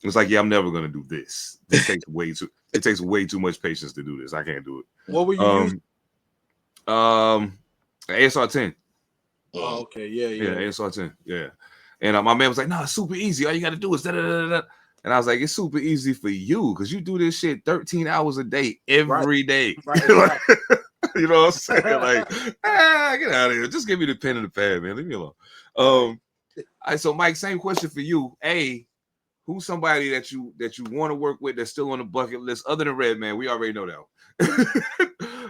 It's like, yeah, I'm never gonna do this. It takes way too much patience to do this. I can't do it. What were you using? ASR 10. Oh, okay, yeah, ASR 10, yeah. And my man was like, "No, it's super easy. All you got to do is da da da da." And I was like, "It's super easy for you because you do this shit 13 hours a day every day." Right. You know what I'm saying? Like, get out of here. Just give me the pen and the pad, man. Leave me alone. All right, so Mike, same question for you. Who's somebody that you want to work with that's still on the bucket list other than Redman? We already know that.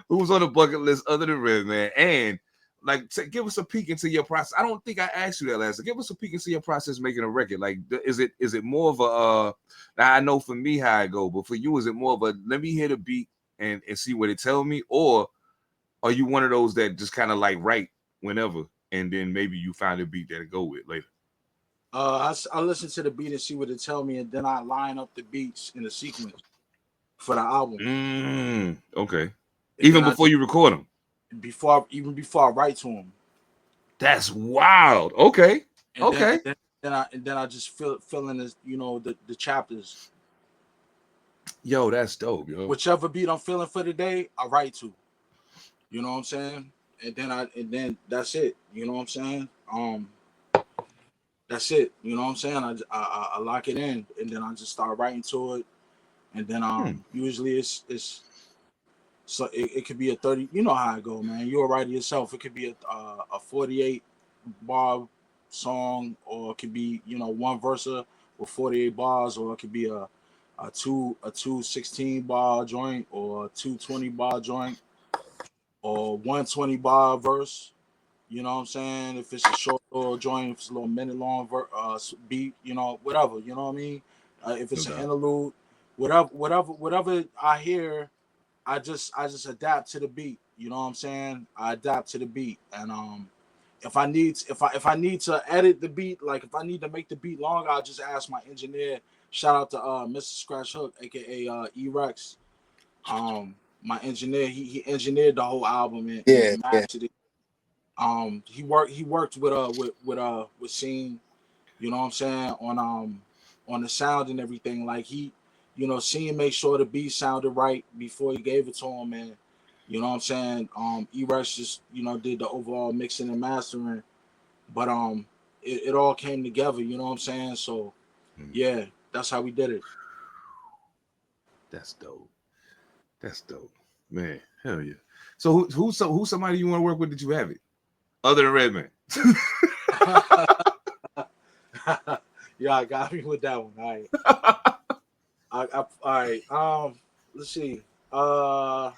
Who's on the bucket list other than Redman? And like, give us a peek into your process. I don't think I asked you that last time. Give us a peek into your process making a record. Like, is it more of a now I know for me how I go, but for you, is it more of a let me hear the beat and see what it tell me, or are you one of those that just kind of like write whenever and then maybe you find a beat that to go with later? I listen to the beat and see what it tell me, and then I line up the beats in a sequence for the album. Okay. And even before you record them? Before I write to them. That's wild. Okay. And then I just fill in the the chapters. Yo, that's dope, yo. Whichever beat I'm feeling for the day, I write to. You know what I'm saying? And then that's it. You know what I'm saying? That's it. You know what I'm saying? I lock it in, and then I just start writing to it, and then usually it's so it could be a 30. You know how it go, man. You're a writer yourself. It could be a 48 bar song, or it could be one verse with 48 bars, or it could be a 216 bar joint, or a 220 bar joint, or 120 bar verse. You know what I'm saying? If it's a short little joint, if it's a little minute long beat, whatever. You know what I mean? If it's an interlude, whatever I hear, I just adapt to the beat. You know what I'm saying? I adapt to the beat, and if I need to edit the beat, like if I need to make the beat longer, I'll just ask my engineer. Shout out to Mr. Scratch Hook, aka E-Rex. My engineer, he engineered the whole album and mastered it. He worked with Scene, you know what I'm saying, on the sound and everything. Like Scene made sure the beat sounded right before he gave it to him, and you know what I'm saying. E-Rush just did the overall mixing and mastering, but it all came together. You know what I'm saying. So yeah, that's how we did it. That's dope. That's dope, man. Hell yeah. So who's somebody you want to work with that you have it other than Redman? Yeah, I got me with that one. All right. All right. Let's see. I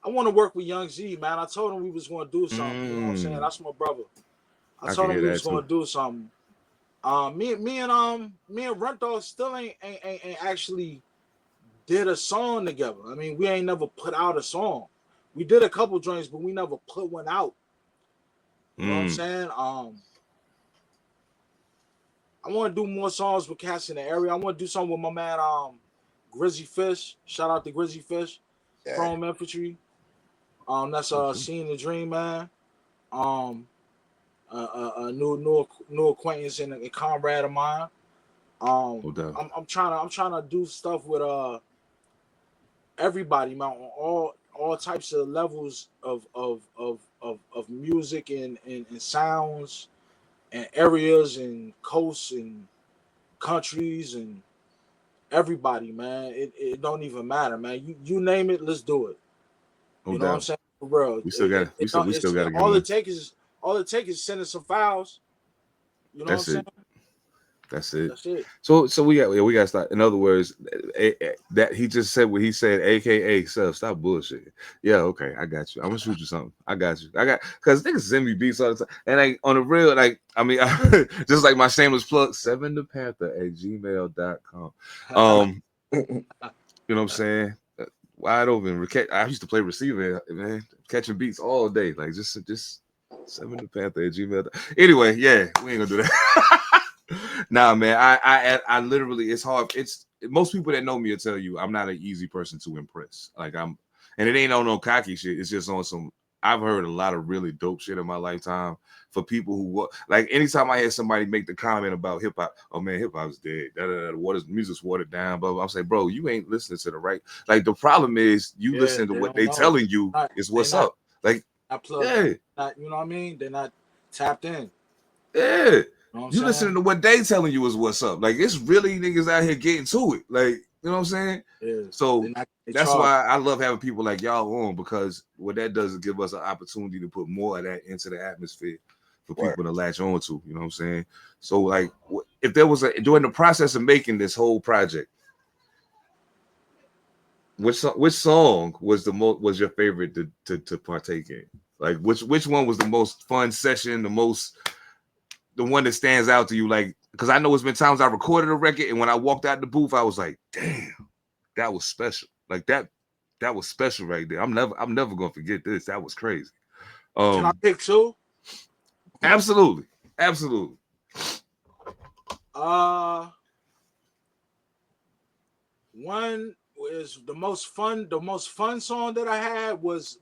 want to work with Young Z, man. I told him we was going to do something. You know what I'm saying? That's my brother. I told him we was going to do something. Me and Run Dog still ain't actually did a song together. I mean, we ain't never put out a song. We did a couple joints, but we never put one out. You know what I'm saying? I want to do more songs with cats in the area. I want to do something with my man Grizzly Fish. Shout out to Grizzly Fish, Chrome Infantry. That's SeenDaDream, man. A new acquaintance and a comrade of mine. I'm trying to do stuff with everybody, man, on all types of levels of music and sounds and areas and coasts and countries and everybody, man. It don't even matter, man. You name it, let's do it. You know what I'm saying? For real. We still got to get all it takes is sending some files. You know what I'm saying? That's it. So we got to start. In other words, that he just said what he said, aka stop bullshit. Yeah, okay, I got you. I'm gonna shoot you something. I got you. Because niggas send me beats all the time, and like on the real, like I mean, just like my shameless plug, 7 Da Pantha at gmail.com. You know what I'm saying? Wide open. I used to play receiver, man, catching beats all day, like just 7 Da Pantha at gmail. Anyway, yeah, we ain't gonna do that. Nah, man, I literally, it's hard. It's most people that know me will tell you I'm not an easy person to impress. Like and it ain't on no cocky shit. It's just on some. I've heard a lot of really dope shit in my lifetime for people who like. Anytime I hear somebody make the comment about hip hop, oh man, hip hop's dead. Music's watered down. But I'm saying, bro, you ain't listening to the right. Like the problem is you listen to what they telling you is what's up. Like you know what I mean? They're not tapped in. Yeah. You listening to what they telling you is what's up. Like it's really niggas out here getting to it. Like, you know what I'm saying? Yeah. So that's why I love having people like y'all on, because what that does is give us an opportunity to put more of that into the atmosphere for people to latch on to. You know what I'm saying? So like, if there was during the process of making this whole project, which song was your favorite to partake in? Like which one was the most fun session? The one that stands out to you, like, because I know it's been times I recorded a record and when I walked out the booth, I was like, damn, that was special. Like that was special right there. I'm never gonna forget this. That was crazy. Can I pick two? Absolutely. One is the most fun song that I had was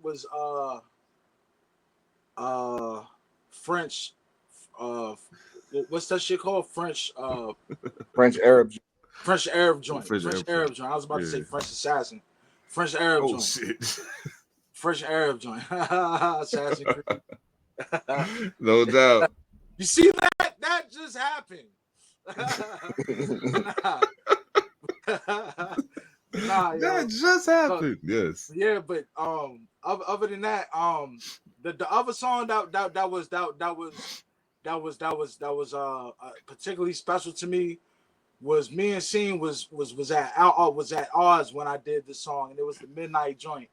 French. What's that shit called? French Arab. French Arab joint. French Arab joint. I was about to say Yeah. French assassin. French Arab Oh joint. shit. French Arab joint. Assassin Creed. No doubt. You see that? That just happened. Nah, That just happened. Yes. Yeah, but other than that, the other song that was particularly special to me was me and Seen was at Oz when I did the song, and it was the midnight joint.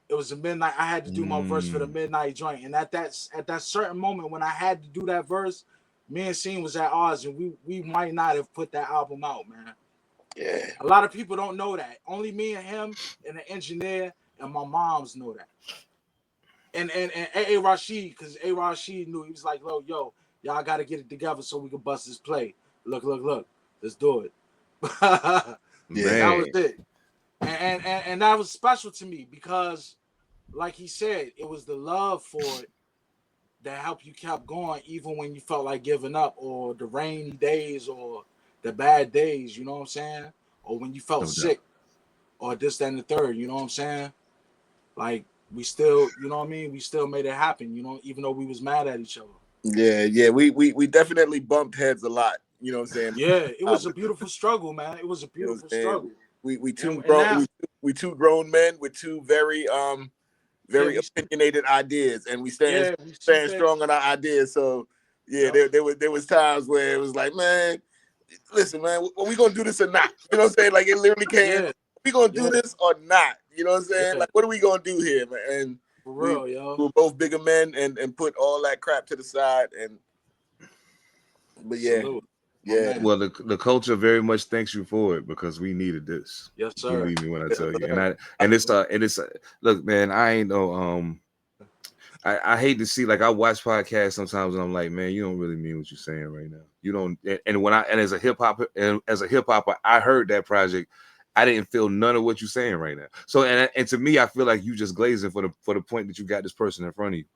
It was the midnight. I had to do my verse for the midnight joint, and at that certain moment when I had to do that verse, me and Seen was at Oz, and we might not have put that album out, man. Yeah. A lot of people don't know that. Only me and him and the engineer and my moms know that. And A. Rashid, because A. Rashid knew. He was like, yo, y'all got to get it together so we can bust this play. Look. Let's do it. Yeah. That was it. And that was special to me because, like he said, it was the love for it that helped you keep going even when you felt like giving up, or the rainy days, or the bad days, you know what I'm saying? Or when you felt sick, or this, that, and the third, you know what I'm saying? Like, we still, you know what I mean? We still made it happen, you know, even though we was mad at each other. Yeah. We definitely bumped heads a lot, you know what I'm saying? Yeah, it was a beautiful struggle, man. It was a beautiful struggle. We two grown men with two very opinionated ideas, and we stand strong on our ideas. So yeah, there was times where it was like, man, listen, man, are we gonna do this or not? You know what I'm saying? Like, it literally came, we gonna do this or not? You know what I'm saying? Like, what are we gonna do here, man? And for real, yo. we're both bigger men and put all that crap to the side. But yeah. Salute. Yeah. Well, the culture very much thanks you for it, because we needed this. Yes, sir. Believe me when I tell you. And it's look, man, I ain't no I hate to see, like, I watch podcasts sometimes and I'm like, man, you don't really mean what you're saying right now. You don't. And as a hip hopper, I heard that project. I didn't feel none of what you're saying right now. So and to me, I feel like you just glazing for the point that you got this person in front of you.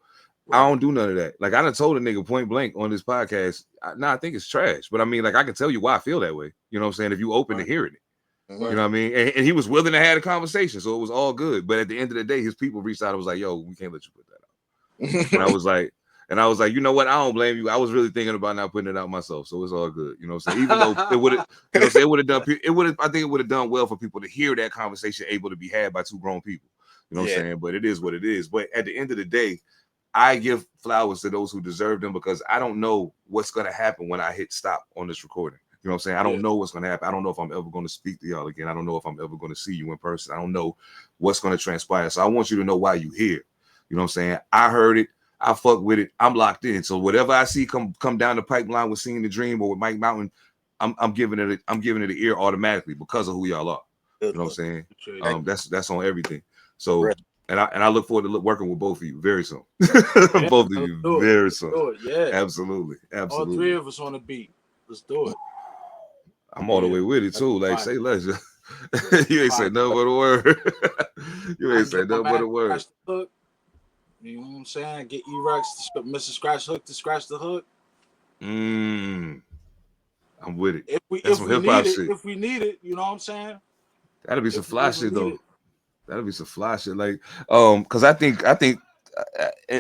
I don't do none of that. Like, I done told a nigga point blank on this podcast, I think it's trash. But I mean, like, I can tell you why I feel that way. You know what I'm saying? If you open to hearing it. You know what I mean? And he was willing to have a conversation, so it was all good. But at the end of the day, his people reached out and was like, yo, we can't let you put that out. And I was like, you know what? I don't blame you. I was really thinking about not putting it out myself, so it's all good. You know what I'm saying? Even though it would have, I think it would have done well for people to hear that conversation able to be had by two grown people. You know what I'm saying? But it is what it is. But at the end of the day, I give flowers to those who deserve them, because I don't know what's going to happen when I hit stop on this recording. You know what I'm saying? I don't know what's going to happen. I don't know if I'm ever going to speak to y'all again. I don't know if I'm ever going to see you in person. I don't know what's going to transpire. So I want you to know why you here. You know what I'm saying? I heard it. I fuck with it. I'm locked in. So whatever I see come down the pipeline with SeenDaDream or with Mike Mountain, I'm giving it an ear automatically because of who y'all are. You know what I'm saying? That's on everything. So and I look forward to working with both of you very soon. Both of you very soon. Yeah. Absolutely. All three of us on the beat. Let's do it. I'm all the way with it too. Like, say less. You ain't say nothing but a word. You ain't say nothing but a word. You know what I'm saying? Get E-Rex, Mr. Scratch Hook to scratch the hook. I'm with it. If we need it, you know what I'm saying? That'll be some fly shit though. That'll be some fly shit. Like, because I think,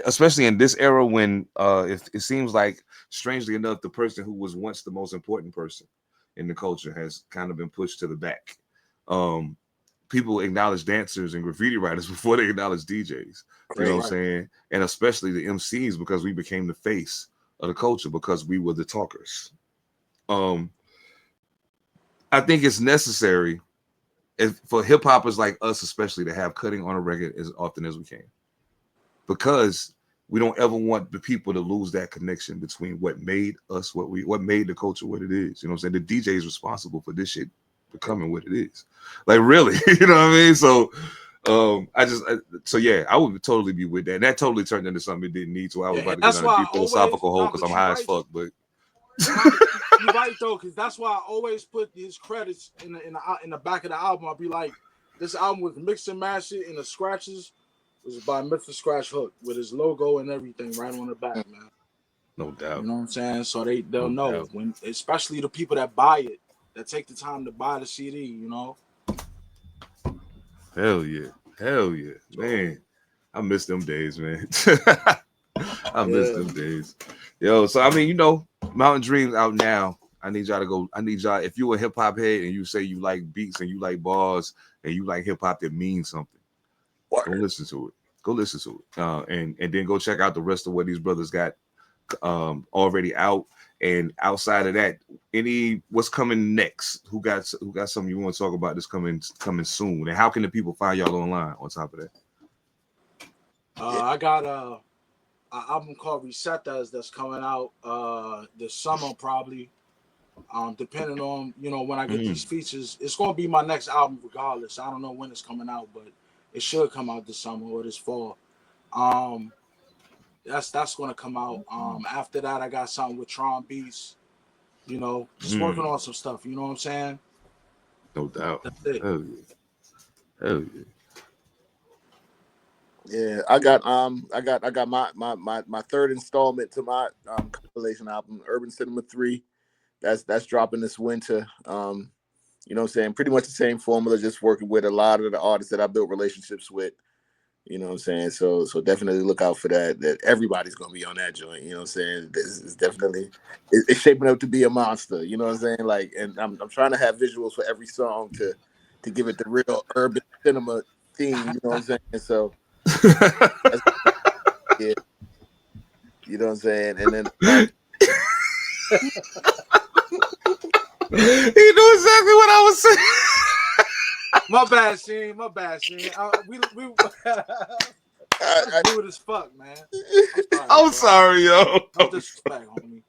especially in this era when it seems like, strangely enough, the person who was once the most important person in the culture has kind of been pushed to the back. People acknowledge dancers and graffiti writers before they acknowledge DJs. You know what I'm saying? And especially the MCs, because we became the face of the culture because we were the talkers. I think it's necessary for hip hoppers like us, especially, to have cutting on a record as often as we can, because we don't ever want the people to lose that connection between what made us what made the culture what it is. You know what I'm saying? The DJ is responsible for this shit becoming what it is. Like, really, you know what I mean? So I would totally be with that. And that totally turned into something it didn't need to. I was about to get on a deep philosophical hole because I'm high as fuck, but you're right though, because that's why I always put his credits in the back of the album. I'll be like, this album was mixed and mastered, and the scratches was by Mr. Scratch Hook with his logo and everything right on the back, man. No doubt. You know what I'm saying? So they'll know when, especially the people that buy it, that take the time to buy the CD. You know. Hell yeah, man. I miss them days, man. I miss them days. Yo, so I mean, Mountain Dream's out now. I need y'all to go. I need y'all. If you're a hip hop head and you say you like beats and you like bars and you like hip hop that means something, go listen to it. Go listen to it. And then go check out the rest of what these brothers got already out. And outside of that, what's coming next? Who got something you want to talk about that's coming soon? And how can the people find y'all online on top of that? I got an album called Recetas that's coming out this summer probably. Depending on when I get these features, it's gonna be my next album regardless. I don't know when it's coming out, but it should come out this summer or this fall. That's gonna come out. After that, I got something with Tron Beats. Just working on some stuff. You know what I'm saying? No doubt. That's it. Hell yeah. Yeah, I got my third installment to my compilation album, Urban Cinema 3. That's dropping this winter. You know what I'm saying? Pretty much the same formula, just working with a lot of the artists that I built relationships with. You know what I'm saying? So definitely look out for that. That everybody's gonna be on that joint. You know what I'm saying? This is definitely it's shaping up to be a monster. You know what I'm saying? Like, and I'm trying to have visuals for every song to give it the real urban cinema theme. You know what I'm saying? So yeah, you know what I'm saying? And then he knew exactly what I was saying. My bad, Sheen. We I do it as fuck, man. I'm sorry, yo. No disrespect, homie.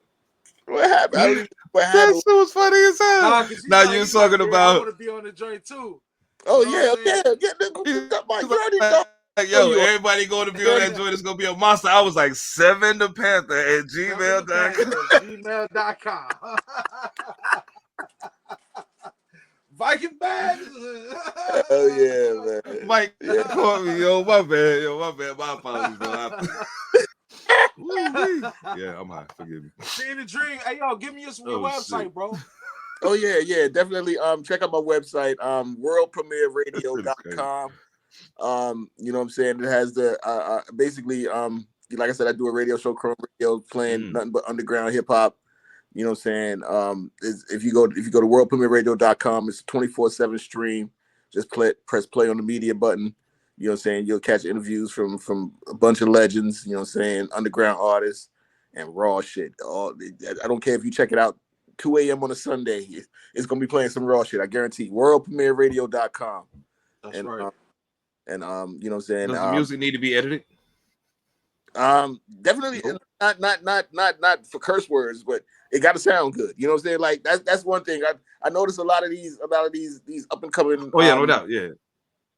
What happened? That shit was funny as hell. Now you was talking about. I want to be on the joint too. Oh yeah. Yo, everybody going to be on that joint is gonna be a monster. I was like, Seven Da Pantha at gmail.com. Viking bad. Oh yeah, man. Mike caught me, yo. My bad. My apologies, bro. Yeah, I'm high. Forgive me. SeenDaDream. Hey, yo, give me your website, shit. Bro. Oh yeah, definitely. Check out my website, worldpremierradio.com. You know what I'm saying? It has the basically like I said, I do a radio show, Crone Radio, playing nothing but underground hip hop. You know what I'm saying? If you go to worldpremierradio.com, it's a 24/7 stream. Just press play on the media button. You know what I'm saying? You'll catch interviews from a bunch of legends, you know what I'm saying, underground artists and raw shit. I don't care if you check it out 2 a.m. on a Sunday. It's gonna be playing some raw shit. I guarantee. worldpremierradio.com. That's right. And you know what I'm saying? Does the music need to be edited? Definitely not for curse words, but it got to sound good. You know what I'm saying? Like that's one thing. I noticed a lot of these up and coming. Oh yeah, no doubt. Yeah.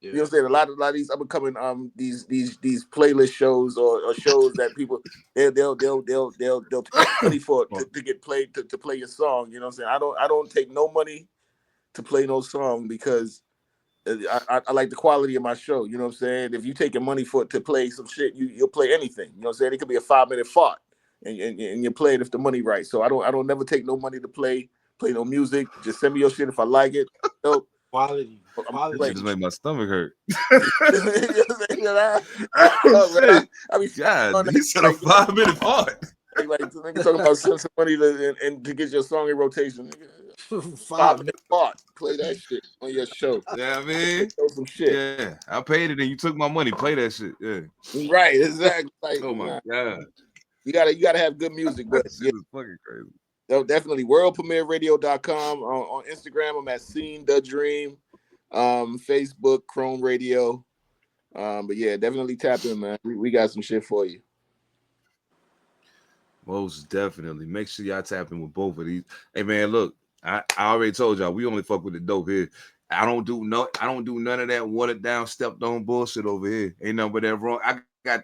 You know what I'm saying? A lot of these up and coming these playlist shows or shows that people they'll take money for to get played to play your song. You know what I'm saying? I don't take no money to play no song because I like the quality of my show. You know what I'm saying? If you taking money to play some shit, you'll play anything. You know what I'm saying? It could be a 5-minute fart, and you play it if the money right. So I don't never take no money to play no music. Just send me your shit if I like it. So, quality. It just made my stomach hurt. I mean, God, he said a 5-minute fart. Like talking about send some money to get your song in rotation. 5-minute part. Play that shit on your show. Yeah, I mean, some shit. Yeah, I paid it and you took my money. Play that shit. Yeah, right. Exactly. Like, oh my god, you gotta have good music. But yeah, it's fucking crazy. No, definitely. worldpremierradio.com. On Instagram, I'm at SeenDaDream. Facebook, Crone Radio. But yeah, definitely tap in, man. We got some shit for you. Most definitely. Make sure y'all tap in with both of these. Hey man, look, I already told y'all we only fuck with the dope here. I don't do none of that watered down, stepped on bullshit over here. Ain't nothing but that wrong. I got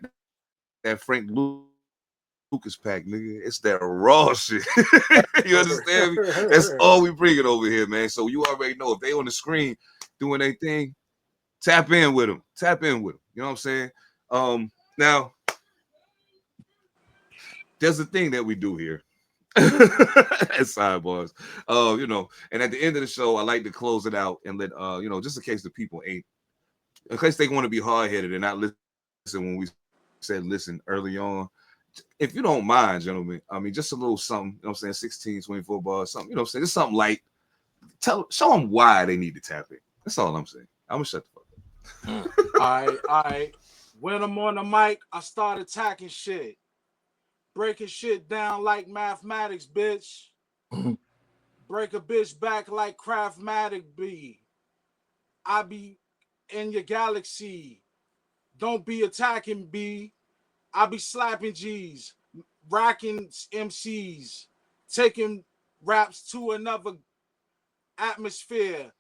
that Frank Lucas pack, nigga. It's that raw shit. You understand me? That's all we bring it over here, man. So you already know if they on the screen doing their thing, tap in with them. You know what I'm saying? Now, there's a thing that we do here. At Side Barz. You know, and at the end of the show, I like to close it out and let you know, just in case the people ain't, in case they want to be hard headed and not listen when we said listen early on. If you don't mind, gentlemen, I mean, just a little something, you know what I'm saying, 16, 24 bars, something, you know what I'm saying, just something light. Show them why they need to tap in. That's all I'm saying. I'm gonna shut the fuck up. All right. When I'm on the mic, I start attacking shit. Breaking shit down like mathematics, bitch. Break a bitch back like Craftmatic be. I be in your galaxy. Don't be attacking B. I be slapping G's, racking MCs, taking raps to another atmosphere.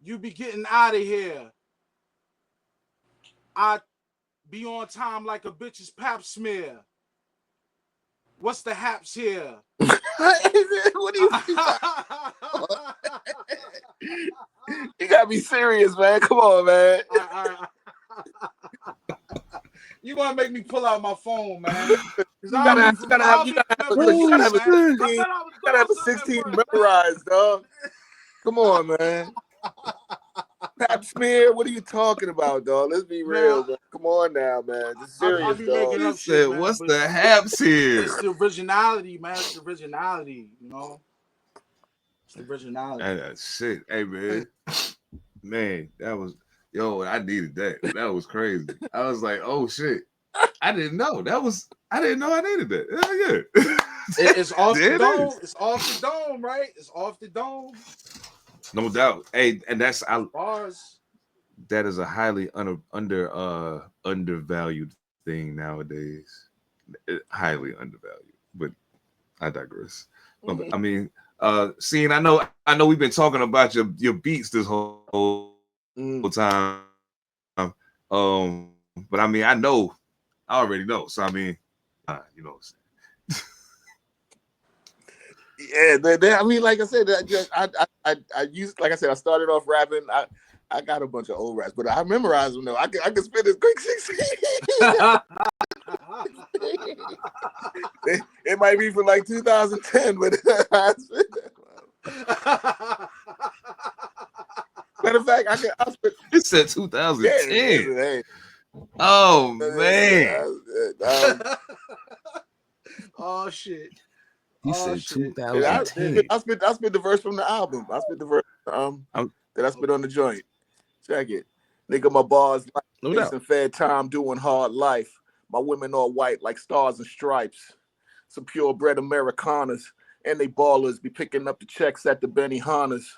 You be getting out of here. I be on time like a bitch's pap smear. What's the haps here? What do you You gotta be serious, man. Come on, man. You gonna make me pull out my phone, man? You gotta have a 16 memorized, dog. Come on, man. Pap smear, what are you talking about, dog? Let's be real, man. Come on now, man. Just serious, dog. Making up shit, man, what's the haps here? It's the originality, man. It's the originality, you know. It's the originality. That's shit. Hey, man. Man, that was, yo, I needed that. That was crazy. I was like, oh shit. I didn't know. I didn't know I needed that. Yeah. It's off the dome. It's off the dome, right? It's off the dome. No doubt. Hey, and that's Bars. That is a highly undervalued thing nowadays. Highly undervalued. But I digress. I mean, Seen, I know we've been talking about your beats this whole time. But I mean, I already know. So I mean, you know what I'm saying. Yeah, I mean, like I said, I used, like I said, I started off rapping. I got a bunch of old raps, but I memorized them though. I can spit this quick 16. It might be for like 2010, but matter of fact, I spit. It said 2010. Yeah, oh man. Oh shit. He said 2010. I spit the verse from the album. I spit the verse that I spit on the joint. Check it. Nigga, my bars like facing fed time doing hard life. My women all white like stars and stripes. Some purebred Americanas. And they ballers be picking up the checks at the Benihana's.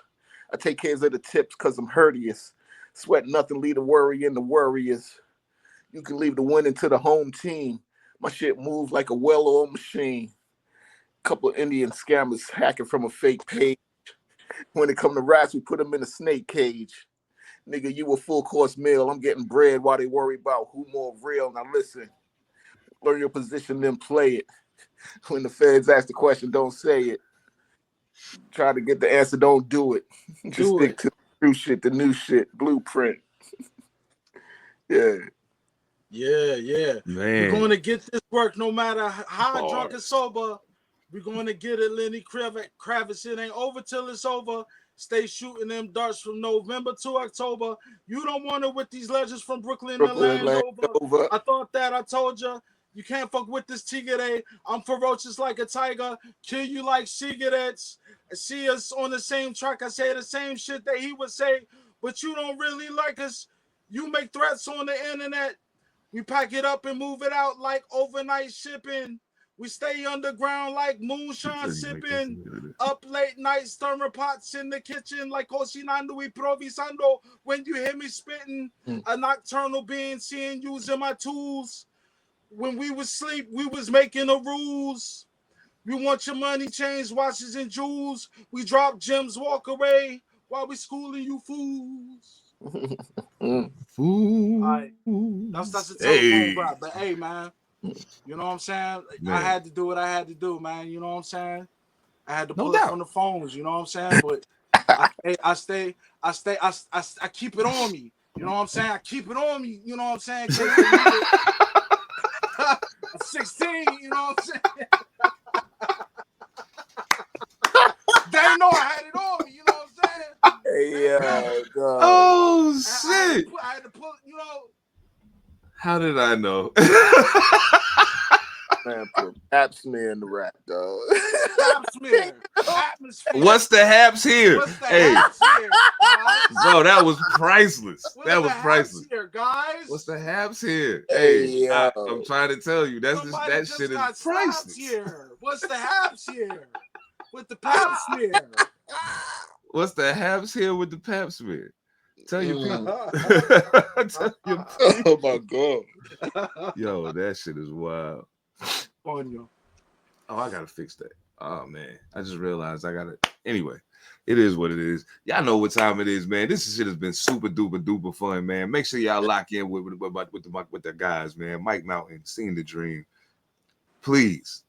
I take care of the tips because I'm hurtiest. Sweat nothing, leave the worry in the worriers. You can leave the winning to the home team. My shit moves like a well-oiled machine. Couple of Indian scammers hacking from a fake page. When it come to rats, we put them in a snake cage. Nigga, you a full course meal. I'm getting bread while they worry about who more real. Now listen, learn your position, then play it. When the feds ask the question, don't say it. Try to get the answer, don't do it. Just stick to the true shit, the new shit, blueprint. Yeah. Man. We're going to get this work no matter how drunk or sober. We're going to get it, Lenny Kravitz. It ain't over till it's over. Stay shooting them darts from November to October. You don't want it with these legends from Brooklyn and Landover. I thought that I told you. You can't fuck with this tigre. I'm ferocious like a tiger. Kill you like cigarettes. See us on the same track. I say the same shit that he would say, but you don't really like us. You make threats on the internet. We pack it up and move it out like overnight shipping. We stay underground like moonshine sipping. Up late night stirring pots in the kitchen like cocinando y improvisando. When you hear me spitting, a nocturnal being seeing using my tools. When we was sleep, we was making the rules. You want your money, chains, watches, and jewels. We drop gems, walk away while we schooling you fools. Fools. All right. That's the telephone rap. But hey, man, you know what I'm saying? Man. I had to do what I had to do, man. You know what I'm saying? I had to pull it from the phones. You know what I'm saying? But I keep it on me. You know what I'm saying? I keep it on me. You know what I'm saying? I'm 16. You know what I'm saying? dog. Oh shit! I had to pull, you know. How did I know? Man, put pap smear in the rap, dog. Pap smear. Atmosphere. What's the haps here? What's the Hey, haps here, guys? bro, that was priceless. What's That the was haps priceless. here, guys? What's the haps here? Hey, Hey, yo. I'm trying to tell you, that's just, Somebody that just shit is got slapped priceless. here. What's the haps here? With the pap smear. What's the haps here with the pap smear? Tell your people. Tell your people. Oh my god. Yo, that shit is wild. On you. Oh, I gotta fix that. Oh man, I just realized I gotta. Anyway, it is what it is. Y'all know what time it is, man. This shit has been super duper fun, man. Make sure y'all lock in with the guys, man. Mike Mountain, SeenDaDream. Please,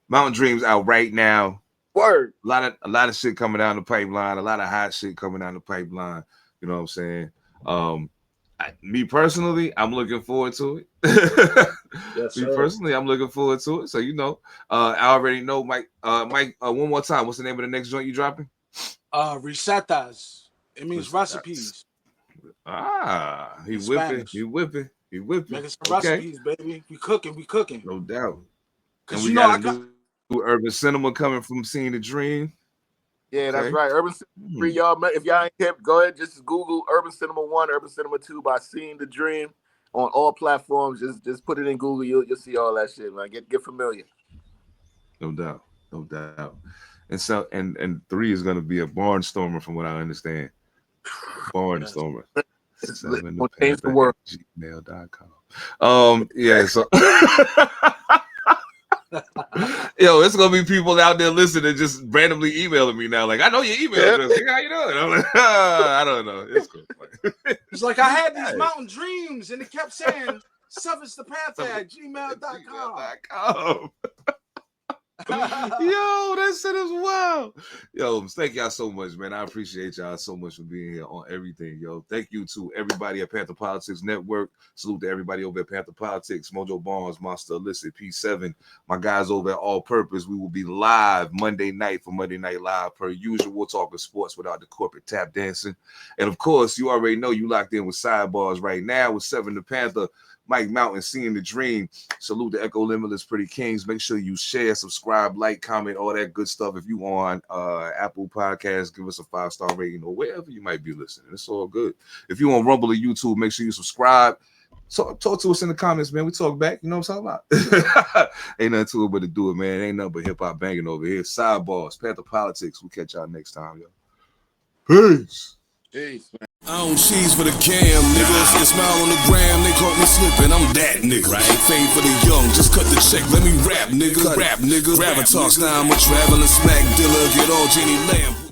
Mountain Dream's out right now. Word. A lot of shit coming down the pipeline. A lot of hot shit coming down the pipeline. You know what I'm saying? Me personally, I'm looking forward to it. Yes, Me sir. personally, I'm looking forward to it. So you know, I already know, Mike. Mike, one more time. What's the name of the next joint you dropping? Recetas. It means Recetas. recipes. He In whipping. Spanish. He whipping. He whipping. Making some recipes, baby. We cooking. No doubt. Cause And we you know got a new urban cinema coming from SeenDaDream. Yeah, that's Okay. right. Urban Cinema 3, y'all. If y'all ain't hip, go ahead, just Google Urban Cinema 1, Urban Cinema 2 by SeenDaDream on all platforms. Just put it in Google. You'll see all that shit, man. Get familiar. No doubt. And so and 3 is gonna be a barnstormer from what I understand. Barnstormer. Seven Da Change the Pantha world. at gmail.com. Yeah, so yo, it's gonna be people out there listening, just randomly emailing me now. Like, I know your email address. How you doing? I'm like, I don't know. It's cool. it's like I had these mountain dreams, and it kept saying Seven Da Pantha at gmail.com. Yo, that shit is wild. Yo, thank y'all so much, man. I appreciate y'all so much for being here on everything, yo. Thank you to everybody at Pantha Politix Network. Salute to everybody over at Pantha Politix, Mojo Barnes, Monster Illicit, P7. My guys over at All Purpose. We will be live Monday night for Monday Night Live per usual. We'll talk sports without the corporate tap dancing. And of course, you already know you locked in with Side Barz right now with Seven Da Pantha. Mike Mountain, SeenDaDream. Salute to Echo Limitless Pretty Kings. Make sure you share, subscribe, like, comment, all that good stuff. If you on Apple Podcasts, give us a 5-star rating or wherever you might be listening. It's all good. If you on Rumble or YouTube, make sure you subscribe. So talk to us in the comments, man. We talk back. You know what I'm talking about? Ain't nothing to it but to do it, man. Ain't nothing but hip-hop banging over here. Side Barz, Pantha Politix. We'll catch y'all next time, yo. Peace. Peace, man. I don't cheese for the cam, niggas. Get smile on the gram, they caught me slipping. I'm that nigga, right? Fame for the young, just cut the check. Let me rap, nigga. Rap, nigga. Gravatar style, I'm a traveling smack dealer. Get all Jenny Lamb.